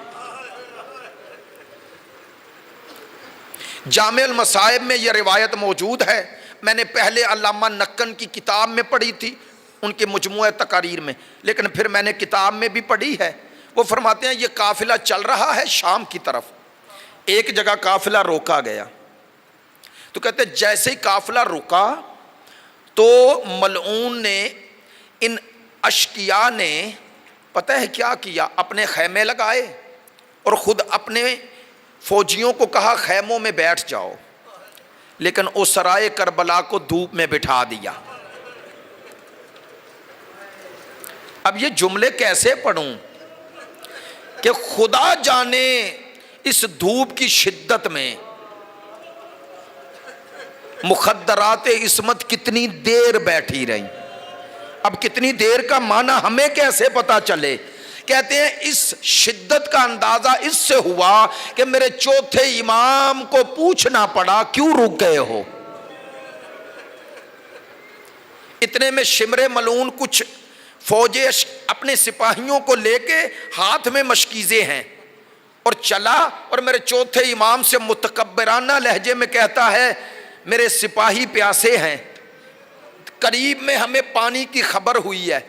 جامع المصائب میں یہ روایت موجود ہے. میں نے پہلے علامہ نکن کی کتاب میں پڑھی تھی, ان کے مجموعہ تقاریر میں, لیکن پھر میں نے کتاب میں بھی پڑھی ہے. وہ فرماتے ہیں یہ قافلہ چل رہا ہے شام کی طرف, ایک جگہ قافلہ روکا گیا, تو کہتے ہیں جیسے ہی قافلہ رکا تو ملعون نے, ان اشقیاء نے پتہ ہے کیا کیا, اپنے خیمے لگائے اور خود اپنے فوجیوں کو کہا خیموں میں بیٹھ جاؤ، لیکن اسرائے کربلا کو دھوپ میں بٹھا دیا۔ اب یہ جملے کیسے پڑھوں کہ خدا جانے اس دھوپ کی شدت میں مخدرات عصمت کتنی دیر بیٹھی رہی۔ اب کتنی دیر کا معنی ہمیں کیسے پتا چلے؟ کہتے ہیں اس شدت کا اندازہ اس سے ہوا کہ میرے چوتھے امام کو پوچھنا پڑا کیوں رک گئے ہو؟ اتنے میں شمر ملعون کچھ فوجیں اپنے سپاہیوں کو لے کے ہاتھ میں مشکیزیں ہیں اور چلا، اور میرے چوتھے امام سے متکبرانہ لہجے میں کہتا ہے میرے سپاہی پیاسے ہیں، قریب میں ہمیں پانی کی خبر ہوئی ہے،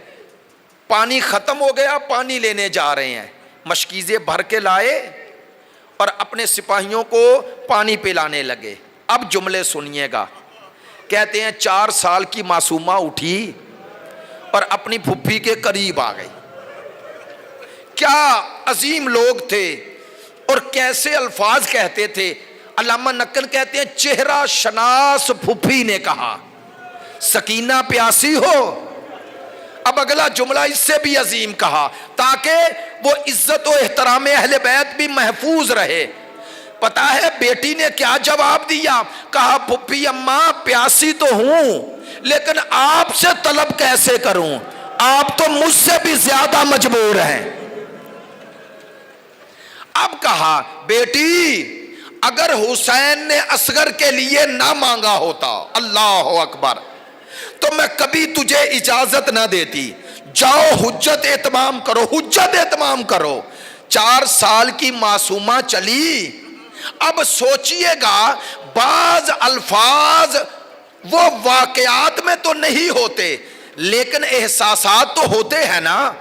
پانی ختم ہو گیا، پانی لینے جا رہے ہیں۔ مشکیزیں بھر کے لائے اور اپنے سپاہیوں کو پانی پلانے لگے۔ اب جملے سنیے گا، کہتے ہیں 4 سال کی معصومہ اٹھی اور اپنی پھپھی کے قریب آ گئی۔ کیا عظیم لوگ تھے اور کیسے الفاظ کہتے تھے۔ علامہ نقل کہتے ہیں چہرہ شناس پھپھی نے کہا سکینہ پیاسی ہو۔ اب اگلا جملہ اس سے بھی عظیم کہا تاکہ وہ عزت و احترام اہل بیت بھی محفوظ رہے۔ پتا ہے بیٹی نے کیا جواب دیا؟ کہا پھپھی اماں پیاسی تو ہوں لیکن آپ سے طلب کیسے کروں، آپ تو مجھ سے بھی زیادہ مجبور ہیں۔ اب کہا بیٹی اگر حسین نے اصغر کے لیے نہ مانگا ہوتا، اللہ اکبر، تو میں کبھی تجھے اجازت نہ دیتی، جاؤ حجت اتمام کرو، حجت اتمام کرو۔ 4 سال کی معصومہ چلی۔ اب سوچئے گا بعض الفاظ وہ واقعات میں تو نہیں ہوتے لیکن احساسات تو ہوتے ہیں نا،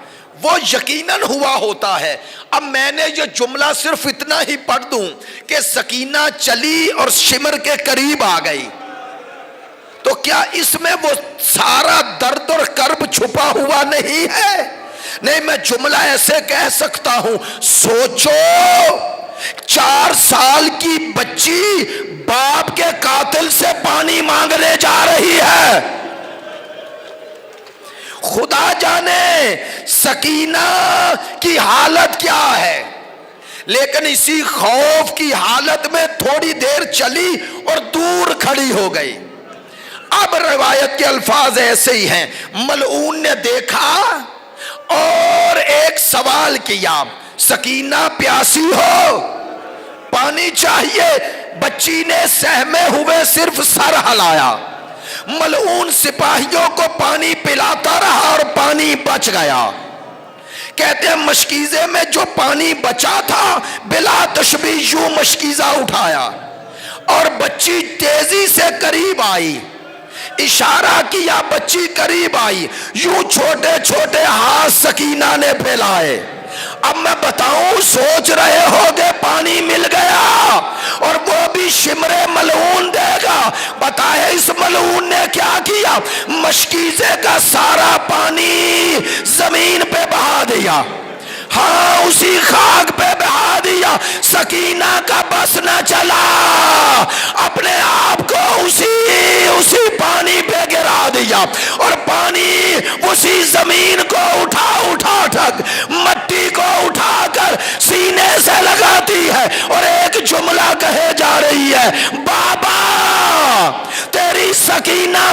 وہ یقیناً ہوا ہوتا ہے۔ اب میں نے یہ جملہ صرف اتنا ہی پڑھ دوں کہ سکینہ چلی اور شمر کے قریب آ گئی، تو کیا اس میں وہ سارا درد اور کرب چھپا ہوا نہیں ہے؟ نہیں، میں جملہ ایسے کہہ سکتا ہوں، سوچو 4 سال کی بچی باپ کے قاتل سے پانی مانگنے جا رہی ہے۔ خدا جانے سکینہ کی حالت کیا ہے، لیکن اسی خوف کی حالت میں تھوڑی دیر چلی اور دور کھڑی ہو گئی۔ اب روایت کے الفاظ ایسے ہی ہیں، ملعون نے دیکھا اور ایک سوال کیا سکینہ پیاسی ہو، پانی چاہیے؟ بچی نے سہمے ہوئے صرف سر ہلایا۔ ملعون سپاہیوں کو پانی پلاتا رہا اور پانی بچ گیا۔ کہتے ہیں مشکیزے میں جو پانی بچا تھا بلا تشبیہ یوں مشکیزہ اٹھایا اور بچی تیزی سے قریب آئی، اشارہ کیا، بچی قریب آئی، یوں چھوٹے چھوٹے ہاتھ سکینہ نے پھیلائے۔ اب میں بتاؤں، سوچ رہے ہوگے پانی مل گیا اور وہ بھی شمر ملعون دے گا۔ پتا ہے اس ملعون نے کیا کیا؟ مشکیزے کا سارا پانی زمین پہ بہا دیا، ہاں اسی خاک پہ بہا دیا۔ سکینہ کا بس نہ چلا، اپنے آپ کو اسی پانی پہ گرا دیا اور پانی اسی زمین کو اٹھا مٹی کو اٹھا کر سینے سے لگاتی ہے اور ایک جملہ کہے جا رہی ہے، بابا تیری سکینہ